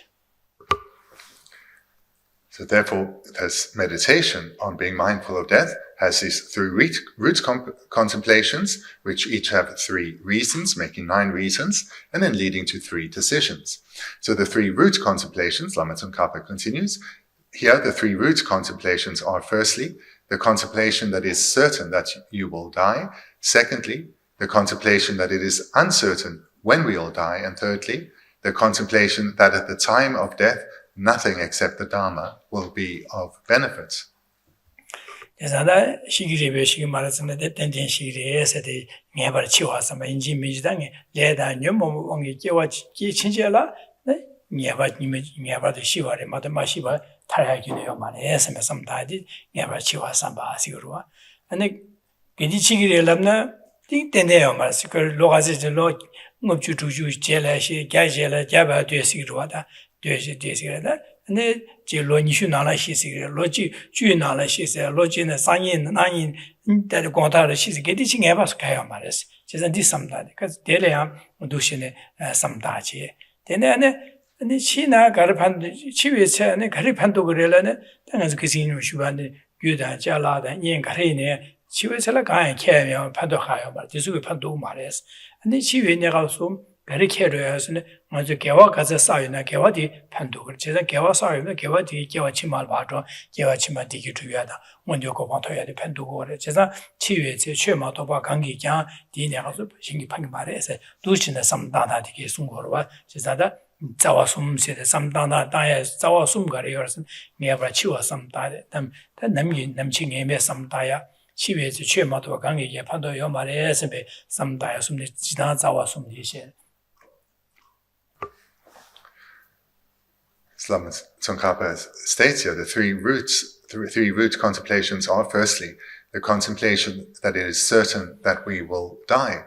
So therefore, this meditation on being mindful of death has these 3 root contemplations, which each have 3 reasons, making 9 reasons, and then leading to 3 decisions. So the 3 root contemplations, Lama Tsongkhapa continues, here the 3 root contemplations are firstly, the contemplation that is certain that you will die. Secondly, the contemplation that it is uncertain when we will die. And thirdly, the contemplation that at the time of death, nothing except the Dharma will be of benefit. Isada shigiri shigi marasana de tenden shigiri sede ngebar chiwa sama inji mijidange leda nyomo ongi kewa ki chinjela ngebar de shiware madama shiwa tarayagine yo mane esme samdadi ngebar chiwa samba sigurwa ane gedi chigiri lamna ting tende yo mar sikor logazi de lo ngopchu tuju jela shi gajela jaba de sigurwa da de sigurwa 네 제로니슈 나라시스 로지 주 나라시스 로지는 상인 나인 인데 고다를 시스 게디칭 해봐서 가요 말했어. 제가 디삼다데. 그래서 데려야 도시네 삼다지. 데네네 근데 시나 가르판 치위체네 가르판도 그래라네. 당연히 그 신이 주반데 유다 자라다 인 가르네 치위체라 가야 캐면 판도 가요 말. 지수의 판도 말했어. 근데 치위네가 좀 가르쳐려야서는 먼저 개와 가서 싸우나 개와디 판독을 제가 개와 싸우면 개와디 개와 치말 봐도 개와 치만 되게 중요하다. 먼저 고방토야 돼 판독을 제가 치유에서 최마도 봐 관계장 디내가서 신기 판기 말해서 두신의 삼다다디게 송거와 제가다 자와 숨세의 삼다다 다야 자와 숨가리여서 내가 치와 삼다데 담 남친에메 삼다야 치유에서 최마도 관계에 판독요 말해서 삼다야 숨네 지나 자와 숨이세 Lama Tsongkhapa states here the 3 root contemplations are firstly the contemplation that it is certain that we will die.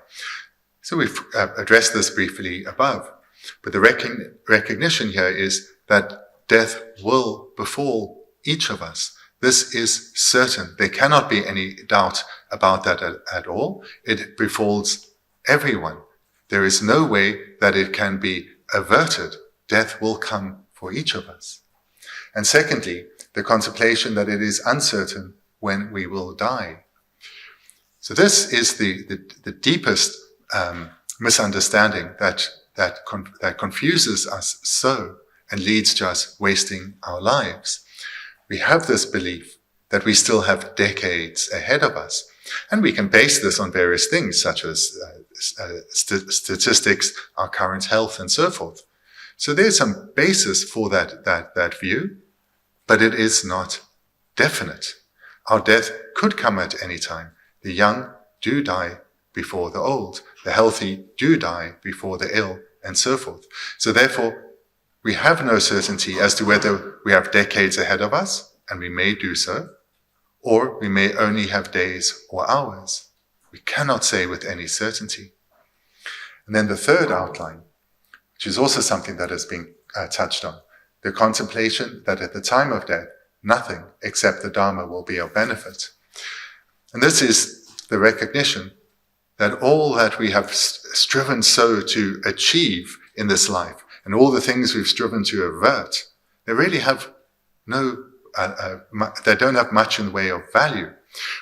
So we've addressed this briefly above, but the recognition here is that death will befall each of us. This is certain. There cannot be any doubt about that at all. It befalls everyone. There is no way that it can be averted. Death will come for each of us. And secondly, the contemplation that it is uncertain when we will die. So this is the deepest misunderstanding that confuses us so and leads to us wasting our lives. We have this belief that we still have decades ahead of us, and we can base this on various things such as statistics, our current health, and so forth. So there's some basis for that view, but it is not definite. Our death could come at any time. The young do die before the old. The healthy do die before the ill, and so forth. So therefore, We have no certainty as to whether we have decades ahead of us, and we may do so, or we may only have days or hours. We cannot say with any certainty. And then the third outline, which is also something that has been touched on, the contemplation that at the time of death, nothing except the Dharma will be of benefit. And this is the recognition that all that we have striven so to achieve in this life, and all the things we've striven to avert, they really have they don't have much in the way of value.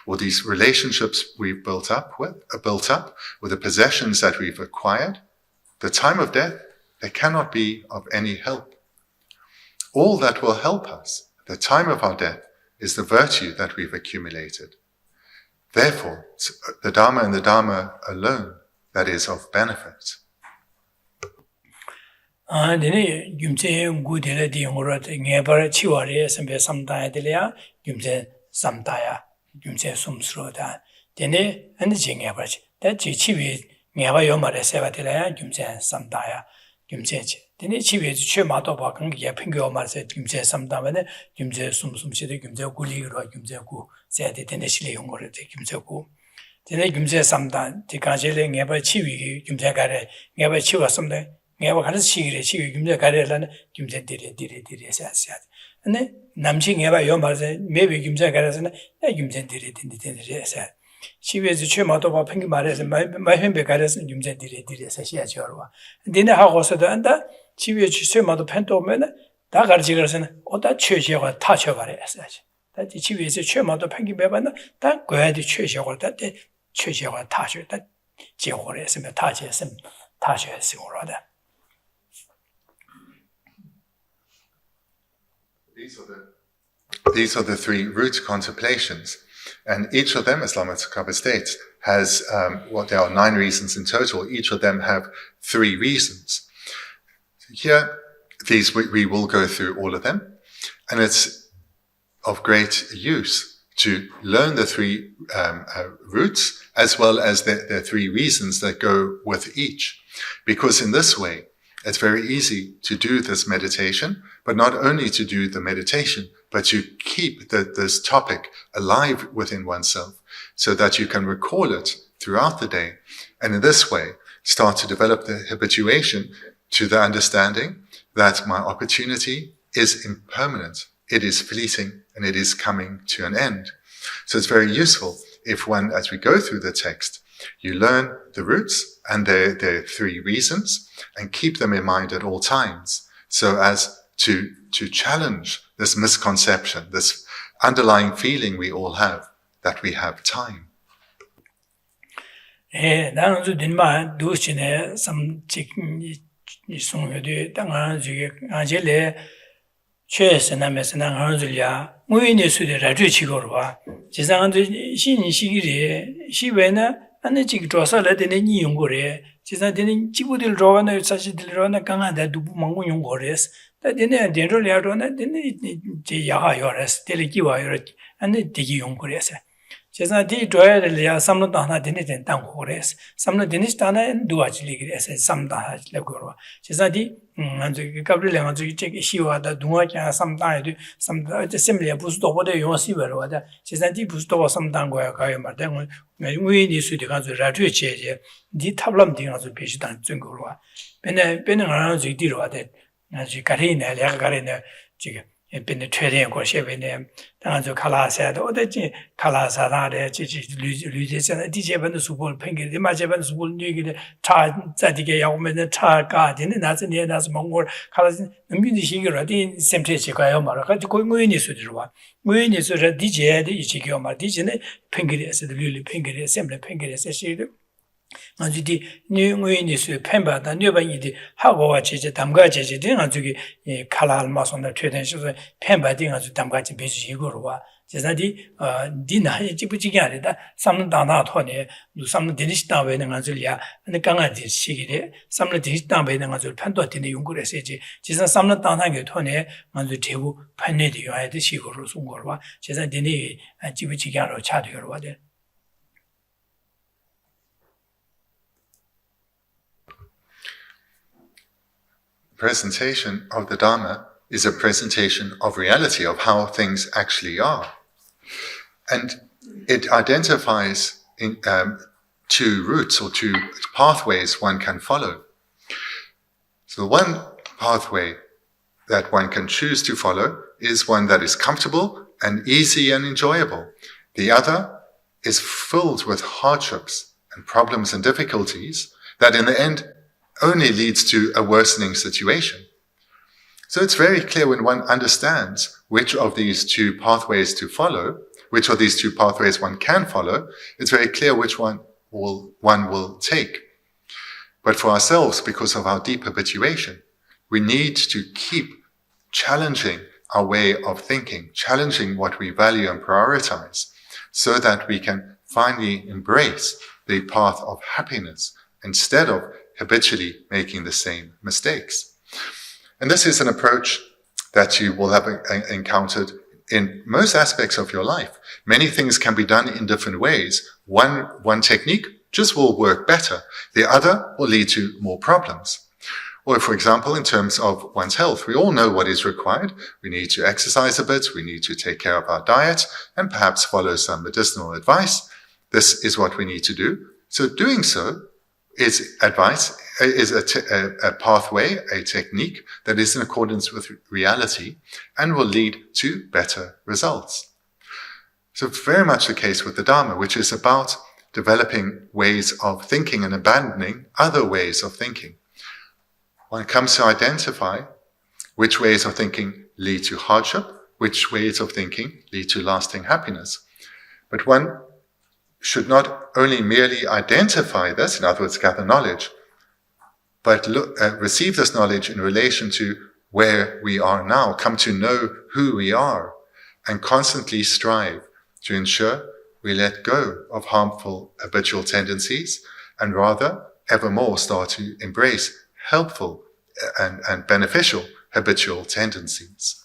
Or these relationships we've built up with the possessions that we've acquired, the time of death, they cannot be of any help. All that will help us at the time of our death is the virtue that we've accumulated. Therefore, it's the Dharma and the Dharma alone that is of benefit. Dene gymse gudele di ngorot ngebar chiware sembe samdaya delya gymse samdaya gymse sumsroda dene ane jingebar da ji chiwi ngeba yomare seba delya gymse samdaya gymse dene chiwi chwe mato ba kang ya phingyo marse gymse samdamane gymse sumsumchide gymse guligro gymse gu sede dene shile yongore de gymse gu dene gymse samda di kanjele ngeba chiwi gymse gare ngeba chiwa samda 내가 가서 시기래 시기 김제 가래라는 김제 디레 사사. 근데 남친 내가 요 말에 매비 김제 가래서는 내 김제 디레 사. 시위에서 최마도 봐 팽기 말해서 마현배 가래서 김제 디레 사시야죠. 근데 하고서도 한다. 시위에 최마도 팬도 오면 다 가르치 그래서는 어다 최시가 타셔 가래서. 다 시위에서 최마도 팽기 매반다. 다 거야지 최시가 때 최시가 타셔. 다 지고래 했으면 타셔했으면 타셔했으면 그러다. These are the three root contemplations, and each of them, as Lama Tsongkhapa states, has there are 9 reasons in total. Each of them have 3 reasons. Here, we will go through all of them, and it's of great use to learn the 3 roots as well as the 3 reasons that go with each, because in this way, it's very easy to do this meditation, but not only to do the meditation, but to keep this topic alive within oneself so that you can recall it throughout the day. And in this way, start to develop the habituation to the understanding that my opportunity is impermanent, it is fleeting, and it is coming to an end. So it's very useful if one, as we go through the text, you learn the roots and their 3 reasons and keep them in mind at all times so as to challenge this misconception, this underlying feeling we all have that we have time. 나는 딘마 두시네 삼직 이송여도 당한지게 아젤레 최선함에서는 하는줄이야 무인의 수대 라주치고로와 지상한테 신시기리 시베나 안에 지금 조사를 되는 이 연구래 지상되는 지구들 로와나 사실들 로와나 강한데 두부 망고 연구래스 되는 데로리아로나 되는 제 야하요레스 데리기와요 안에 되게 연구래서 제가 디 조야를 삼는 하나 되는 땅고래스 삼는 되는 스타나 두아지리그래서 삼다 하려고로 제가 디 안저 가브리엘 안저 이제 시와다 동아자 삼다에도 삼다 심리에 부스도 보다 용시버로다 제가 디 부스도 삼단 거야 가요 말다 우인이 수디 가서 라디오 제제 디 탑람 딩아서 비슷한 증거로 와 배는 하나 저기로 와대 아주 가리네 내가 가리네 지금เป็นเทรดก็เช่เป็นตั้งแต่คาลาเสดโอเดจิคาลาซาดาเดจิลุยเจนดิเจบันสุบุลเพ่งกิมาเจบันสุบุลนี่กิชา在这个要我们的查嘎的那是你那是蒙古คาลา能比的些个的sem这些个要嘛个就કોઈ ની સુધ રવા કોઈ ની સુધ 디제的一些个嘛디제呢พ่งกิ是ลุเพ่งกิsemเพ่งกิ是些아주 디 뉴의니스 펜바다 뉴바이디 하고와 제제 담가 제제 등 아주 칼알 마선의 최대에서 펜바딩 아주 담가지 베지 이거로 와 제자디 디나에 지부지게 아니다 삼는 다나 토네 삼는 디니스타 외는 아주야 근데 강아지 시기래 삼는 디니스타 외는 아주 판도 되는 연구를 했지 제자 삼는 다나게 토네 아주 대부 판내디 와야 돼 시고로 송거로 와 제자 디니 지부지게 하러 차도로 와대 presentation of the Dharma is a presentation of reality, of how things actually are. And it identifies two routes or two pathways one can follow. So one pathway that one can choose to follow is one that is comfortable and easy and enjoyable. The other is filled with hardships and problems and difficulties that in the end only leads to a worsening situation. So it's very clear when one understands which of these two pathways to follow, which of these two pathways one can follow, it's very clear which one will take. But for ourselves, because of our deep habituation, we need to keep challenging our way of thinking, challenging what we value and prioritize, so that we can finally embrace the path of happiness instead of habitually making the same mistakes. And this is an approach that you will have encountered in most aspects of your life. Many things can be done in different ways. One technique just will work better. The other will lead to more problems. Or, for example, in terms of one's health, we all know what is required. We need to exercise a bit. We need to take care of our diet and perhaps follow some medicinal advice. This is what we need to do. So doing so is a pathway, a technique that is in accordance with reality and will lead to better results. So very much the case with the Dharma, which is about developing ways of thinking and abandoning other ways of thinking. One comes to identify which ways of thinking lead to hardship, which ways of thinking lead to lasting happiness. But one should not only merely identify this, in other words, gather knowledge, but receive this knowledge in relation to where we are now, come to know who we are, and constantly strive to ensure we let go of harmful habitual tendencies and rather evermore start to embrace helpful and beneficial habitual tendencies.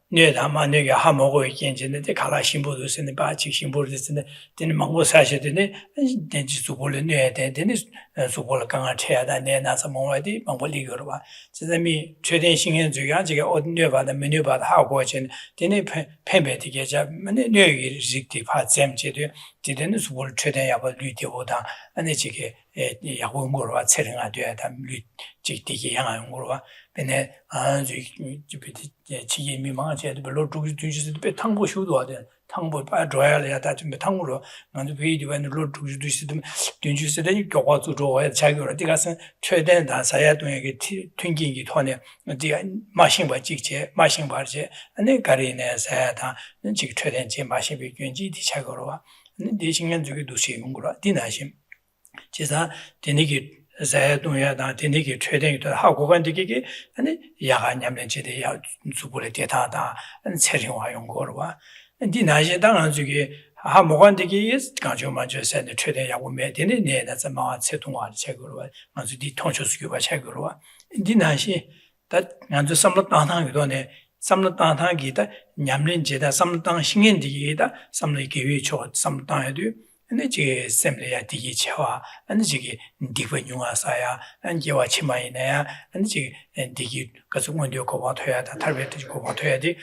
뇌 담아 뇌가 하모고 있긴지는 가라 신부도 쓰는 바치 신부도 쓰는 되는 망고 사셔되네 된지 수고를 뇌에 되는 수고를 강화 쳐야다 내 나서 뭐어디 망고리 거봐 지금이 최대 신경 중요한 지가 어디 뇌바다 메뉴바다 하고 진 되는 팬베티게자 뇌의 직티 파잼제도 되는 수고를 최대 야버 리디오다 아니 지게 야고 거로 체령아 돼야다 직티게 향하는 거로 근데 지금 미망하지도 별로 두주도 배 탕보 쇼도 하든 탕보 빠 줘야야 다 좀 탕보로 먼저 비디오에 로두주도 있으면 든주스는 교과도 줘야 자기로 어디가서 최대한 다 사야 동에게 튕기기 토네 어디가 마신바 직제 마신바제 안에 가리네 사야다 지금 최대한 제 마신비 견지 디차거로 와 근데 신경 저기 도시는 거라 디나심 제가 되게 자야동야다 되게 최대도 하고 간디게 아니 야간냠len지대 야 주불에 대다다 체령화 용거로와 디나시 당한 저기 하모간디게 가져만 저선 최대 야고 매되네 내가 좀 세동화 책으로 아주 디 통초수교가 책으로 디나시 다 안저 삼락당하기도네 삼락당하기다 냠len지다 삼락당 신gen디게다 삼락이 계획초 삼락당에도 근데 지게 셈레야 디기 체와 아니 지게 디버뉴아사야 안게와 치마이네야 아니 지게 디기 가족원dio 고바토야다 탈베티 고바토야디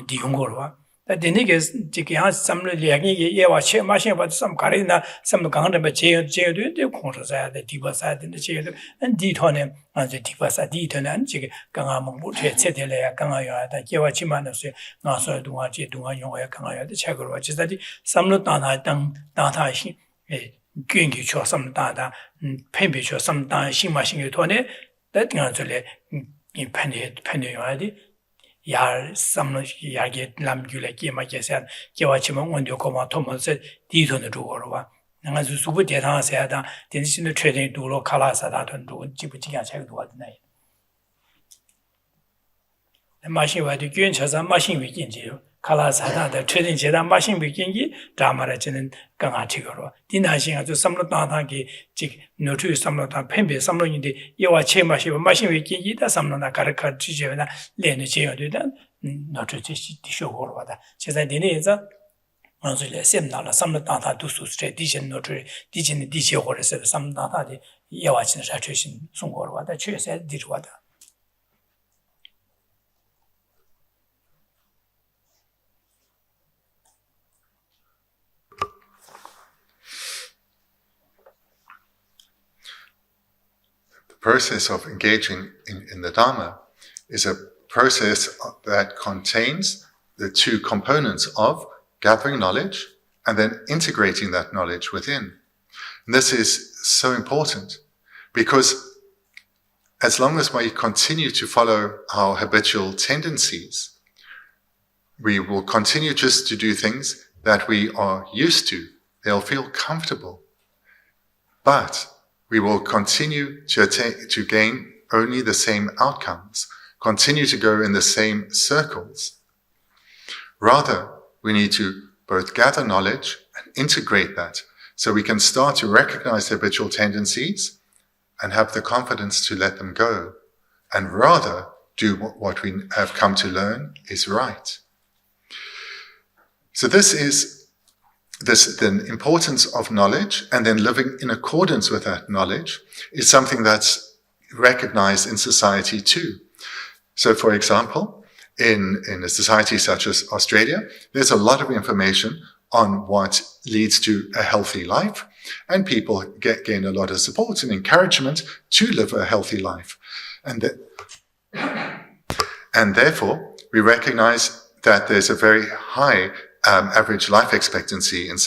디용고로와 데니게 지게 한 삼레리야기 예와 체마시바 삼 가리나 삼도 강한데 제제도 공로자야데 디바사데 제도 안 디토네 아제 디바사 디토네 안 지게 강아몽 못해 체텔레야 강아야다 게와 치마노스 나서 동아지 동아 용어야 강아야데 체거로 지다디 삼로 따나 땅 따다시 괜기 쳐 삼다다 팬비 쳐 삼다 신마신게 토네 데팅한절레 이 팬이 요아디 야 삼로 야게 남규레 마게산 개와치면 원dio 고마 토모스 디톤의 주거로와 내가 수부 대상하세야다 된신의 최대 도로 칼라사다 돈도 지부지가 잘 도와드네 마신와디 괜찮아 마신 위긴지요 칼라사다의 최대 제단 마신 위긴기 드라마라지는 강아치거로 디나신 아주 삼로 따다기 즉 노트 삼로다 팬비 삼로인데 예와 체마시 마신 위긴기다 삼로나 가르카 지제나 레네 제어되다 노트 디쇼고로다 제가 디네자 먼저래 셈나라 삼나타 두수 스트레디션 노트 디진 디지오르스 삼나타디 예와친 사트신 송거로와다 최세 디르와다 The process of engaging in the Dharma is a process that contains the two components of gathering knowledge and then integrating that knowledge within. And this is so important because as long as we continue to follow our habitual tendencies, we will continue just to do things that we are used to. They'll feel comfortable. But we will continue to gain only the same outcomes, continue to go in the same circles. Rather, we need to both gather knowledge and integrate that so we can start to recognize habitual tendencies and have the confidence to let them go, and rather do what we have come to learn is right. So this is the importance of knowledge, and then living in accordance with that knowledge is something that's recognized in society too. So for example, in a society such as Australia, there's a lot of information on what leads to a healthy life, and people gain a lot of support and encouragement to live a healthy life. And therefore, we recognize that there's a very high average life expectancy in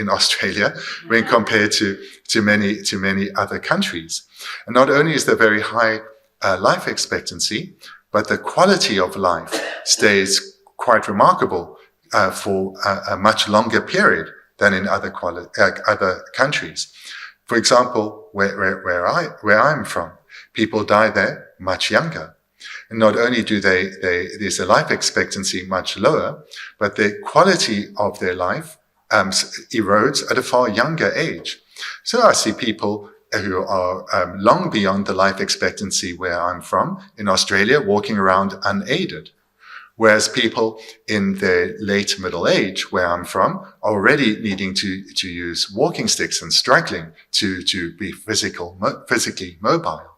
Australia when compared to many other countries. And not only is there very high life expectancy, but the quality of life stays quite remarkable for a much longer period than in other countries. For example, where I'm from, people die there much younger. And not only there's a life expectancy much lower, but the quality of their life erodes at a far younger age. So I see people who are long beyond the life expectancy where I'm from, in Australia, walking around unaided. Whereas people in their late middle age, where I'm from, are already needing to use walking sticks and struggling to be physically mobile.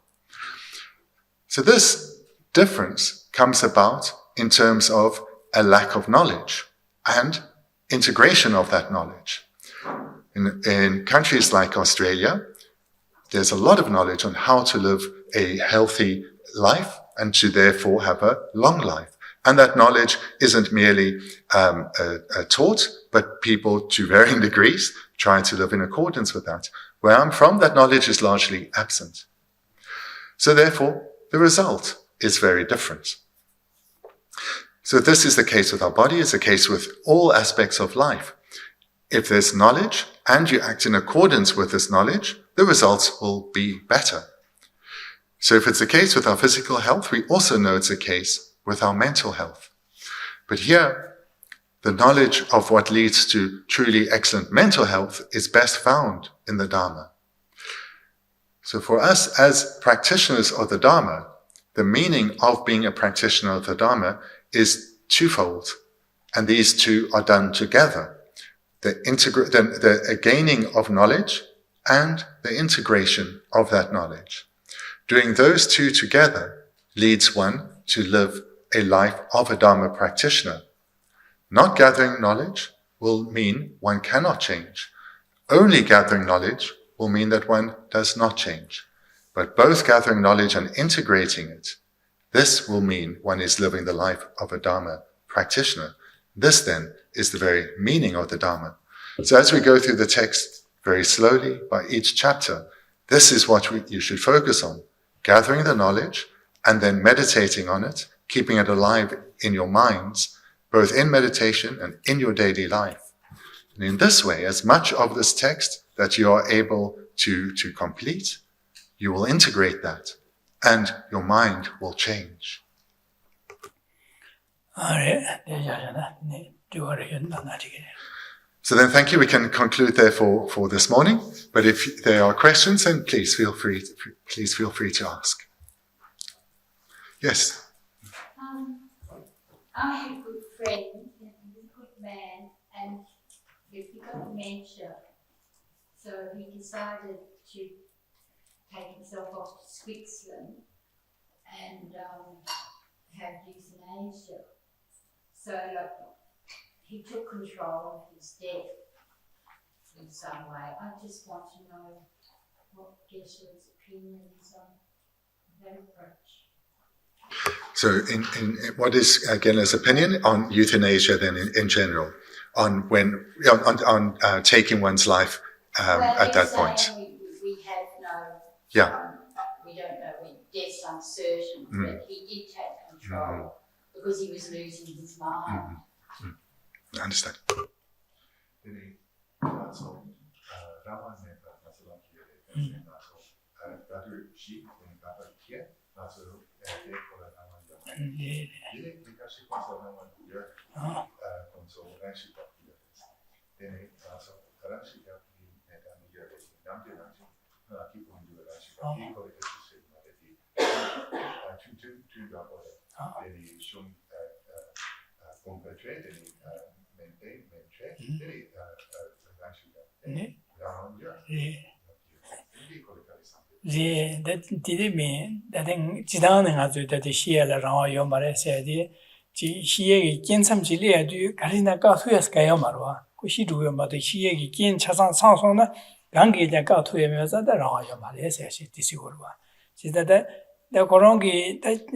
So this difference comes about in terms of a lack of knowledge and integration of that knowledge. In countries like Australia, there's a lot of knowledge on how to live a healthy life and to therefore have a long life. And that knowledge isn't merely taught, but people to varying degrees try to live in accordance with that. Where I'm from, that knowledge is largely absent. So therefore, the result is very different. So this is the case with our body, it's the case with all aspects of life. If there's knowledge and you act in accordance with this knowledge, the results will be better. So if it's the case with our physical health, we also know it's the case with our mental health. But here, the knowledge of what leads to truly excellent mental health is best found in the Dharma. So for us as practitioners of the Dharma, the meaning of being a practitioner of the Dharma is twofold, and these two are done together. The gaining of knowledge and the integration of that knowledge. Doing those two together leads one to live a life of a Dharma practitioner. Not gathering knowledge will mean one cannot change. Only gathering knowledge will mean that one does not change. But both gathering knowledge and integrating it, this will mean one is living the life of a Dharma practitioner. This then is the very meaning of the Dharma. So as we go through the text very slowly by each chapter, this is what you should focus on. Gathering the knowledge and then meditating on it, keeping it alive in your minds, both in meditation and in your daily life. And in this way, as much of this text that you are able to complete, you will integrate that and your mind will change. So then thank you. We can conclude there for this morning. But if there are questions, then please feel free to ask. Yes? I have a good friend, he's a good man, and got dementia, so he decided to take himself off to Switzerland and have euthanasia. So he took control of his death in some way. I just want to know what Geshe's opinion is on that approach. So, in what is Geshe's opinion on euthanasia? Then, in general, on taking one's life at that point. We have no. We don't know when death's uncertain, but he did take control because he was losing his mind. I understand. that did mean that in Jidan has that she around your mare said, she again some Jilia do Karina got to a Skyomara, she do your mother, she again Chasan Sansona, Gangi that got to a mesa that around your mare says she disigurwa. She said that the Korongi that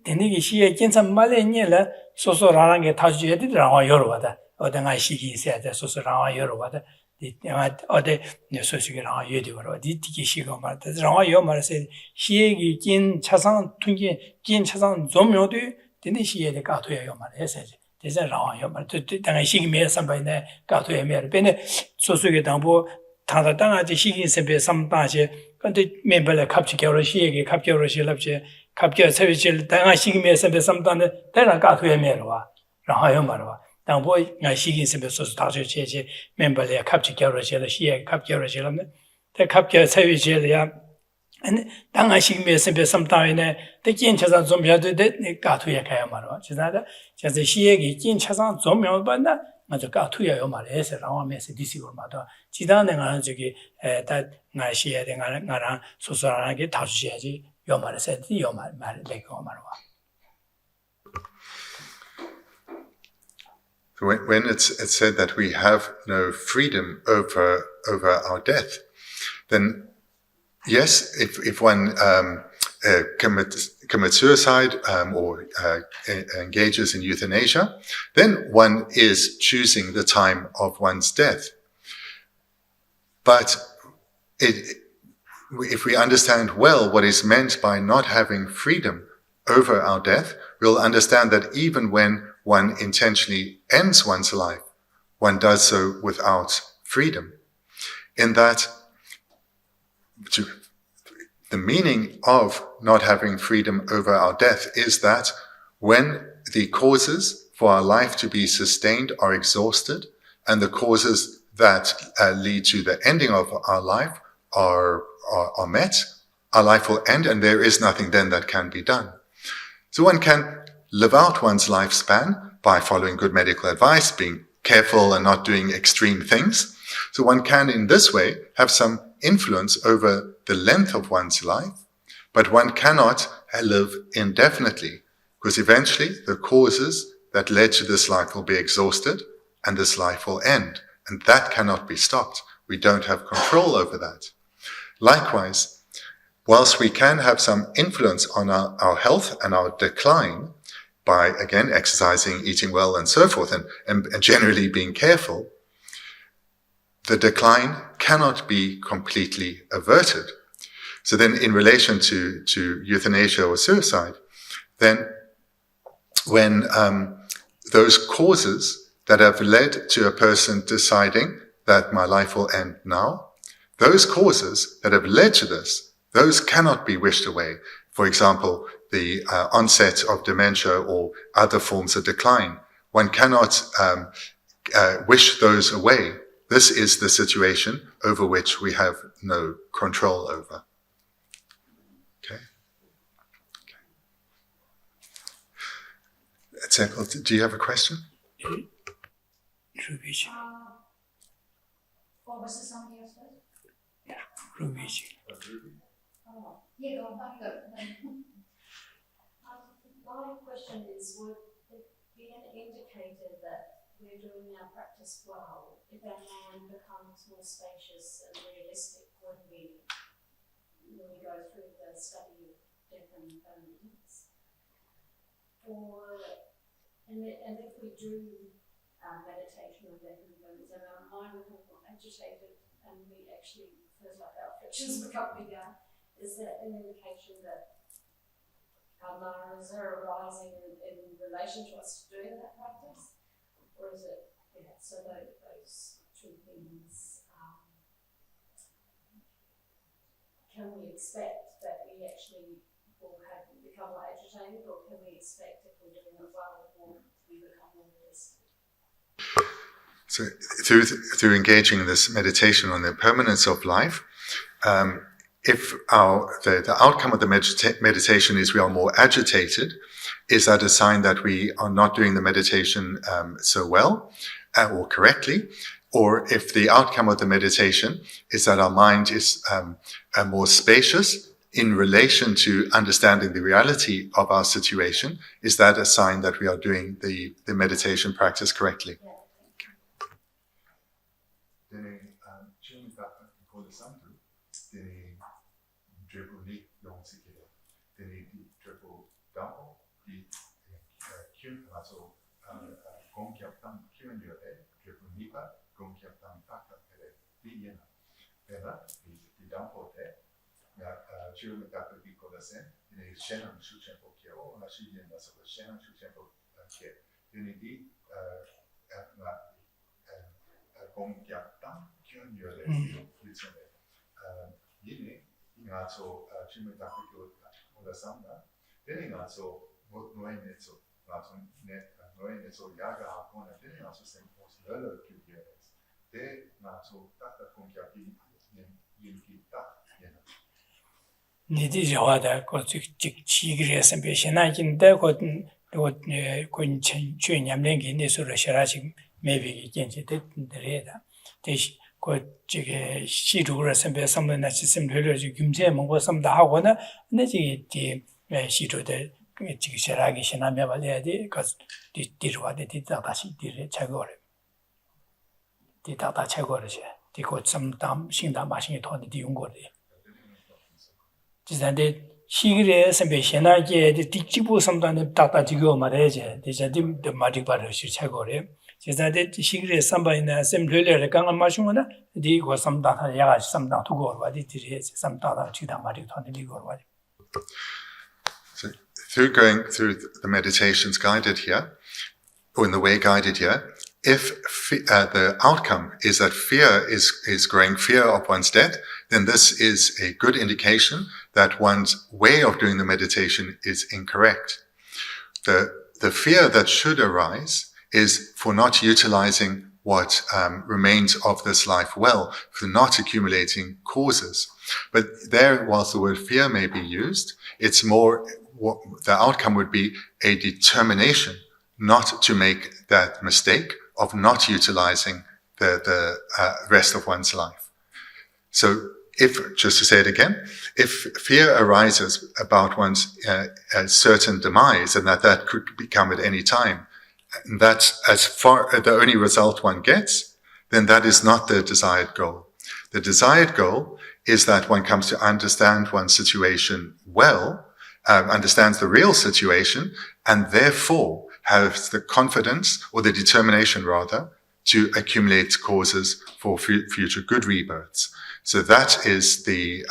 Tenigi she again some Malenilla, so Rangi touched you around your water, or the Naishiki said that so around your water. Or the Sosuke Yediver, the Tikishigoma, the Rayomar said, she Gin Chasan Tungi, Gin Chasan Zomyodu, didn't she had a gato yomar, says, there's a Rayomar, then she made somebody got to a mere bene, Sosuke Dambo, Tadana, the Shigin Sempe, some Baje, but the member capture Shigi, capture Shilapche, capture Savage, then I she made some done, then I got to a mere Rayomar. Now, boy, I see in some social member, they capture Garajella, she capture Garajella, the capture Savage, and then I see me sometime the Kin Chazan Zomia did got to Yakayamaro. Just a she Kin Chazan Zomio, but not got to Yomar, as around Messi Disigurmato. Chidan and Anzuki that Nashi and Naran, Susaragi, Tashi, Yomar said, Yomar, like Omarwa. When it's said that we have no freedom over our death, then yes, if one commits suicide or engages in euthanasia, then one is choosing the time of one's death. But if we understand well what is meant by not having freedom over our death, we'll understand that even when one intentionally ends one's life, one does so without freedom. In that, the meaning of not having freedom over our death is that when the causes for our life to be sustained are exhausted, and the causes that lead to the ending of our life are met, our life will end, and there is nothing then that can be done. So one can live out one's lifespan by following good medical advice, being careful and not doing extreme things. So one can, in this way, have some influence over the length of one's life, but one cannot live indefinitely, because eventually the causes that led to this life will be exhausted and this life will end, and that cannot be stopped. We don't have control over that. Likewise, whilst we can have some influence on our health and our decline by, again, exercising, eating well, and so forth, and generally being careful, the decline cannot be completely averted. So then, in relation to euthanasia or suicide, then when those causes that have led to a person deciding that my life will end now, those causes that have led to this, those cannot be wished away. For example, the onset of dementia or other forms of decline. One cannot wish those away. This is the situation over which we have no control over. Okay? Do you have a question? Or was there somebody else first? Ruby. Oh, yeah, go on, go. My question is, would it be an indicator that we're doing our practice well if our mind becomes more spacious and realistic when we go through the study of different impermanence? And if we do meditation on different impermanence and our mind becomes more agitated and we actually feel like our afflictions become bigger, is that an indication that our maras are arising in relation to us doing that practice? Or is it, so those two things, can we expect that we actually will become more agitated, or can we expect if we're doing it well, we become more realistic? So through engaging in this meditation on the impermanence of life, if the outcome of the meditation is we are more agitated, is that a sign that we are not doing the meditation so well or correctly? Or if the outcome of the meditation is that our mind is more spacious in relation to understanding the reality of our situation, is that a sign that we are doing the meditation practice correctly? Nidi jawada ko chigre sembe shenakin da ko kun chuen yamlen gi ne so shara chi mebe gi genje de reda de ko jige 시루를 sembe samle na chi sem lelo ji gymje mo samda hago na ne ji di 시루데 지 shara gi shena me bale de ko di dirwa de di da shi di re chagore di da chagore je di ko samdam singda ma sing to di yung go de 지난데 시그레 선배 신하게 딕지부 삼단에 따따 지고 말해제 대자dim 마디 바르 시차고래 지난데 시그레 삼바이나 셈르레 강한 마시고나 디고 삼단 야가 삼단 두고 와디 디레 삼다다 지다 마디 ton리고 와디. So through going through the meditations guided here, or in the way guided here, if the outcome is that fear is growing, fear of one's death, then this is a good indication that one's way of doing the meditation is incorrect. The fear that should arise is for not utilizing what remains of this life well, for not accumulating causes. But there, whilst the word fear may be used, it's more, the outcome would be a determination not to make that mistake of not utilizing the rest of one's life. So just to say it again, if fear arises about one's certain demise, and that could become at any time, and that's as far the only result one gets, then that is not the desired goal. The desired goal is that one comes to understand one's situation well, understands the real situation, and therefore has the confidence, or the determination rather, to accumulate causes for future good rebirths. So that is the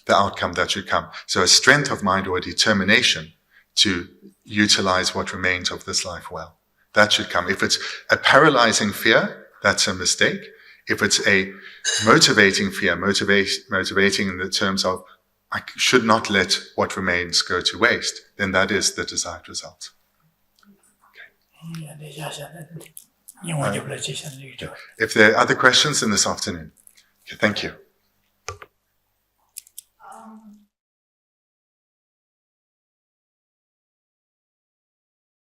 outcome that should come. So a strength of mind or a determination to utilize what remains of this life well. That should come. If it's a paralyzing fear, that's a mistake. If it's a motivating fear, motivating in the terms of I should not let what remains go to waste, then that is the desired result. If there are other questions in this afternoon, okay, thank you.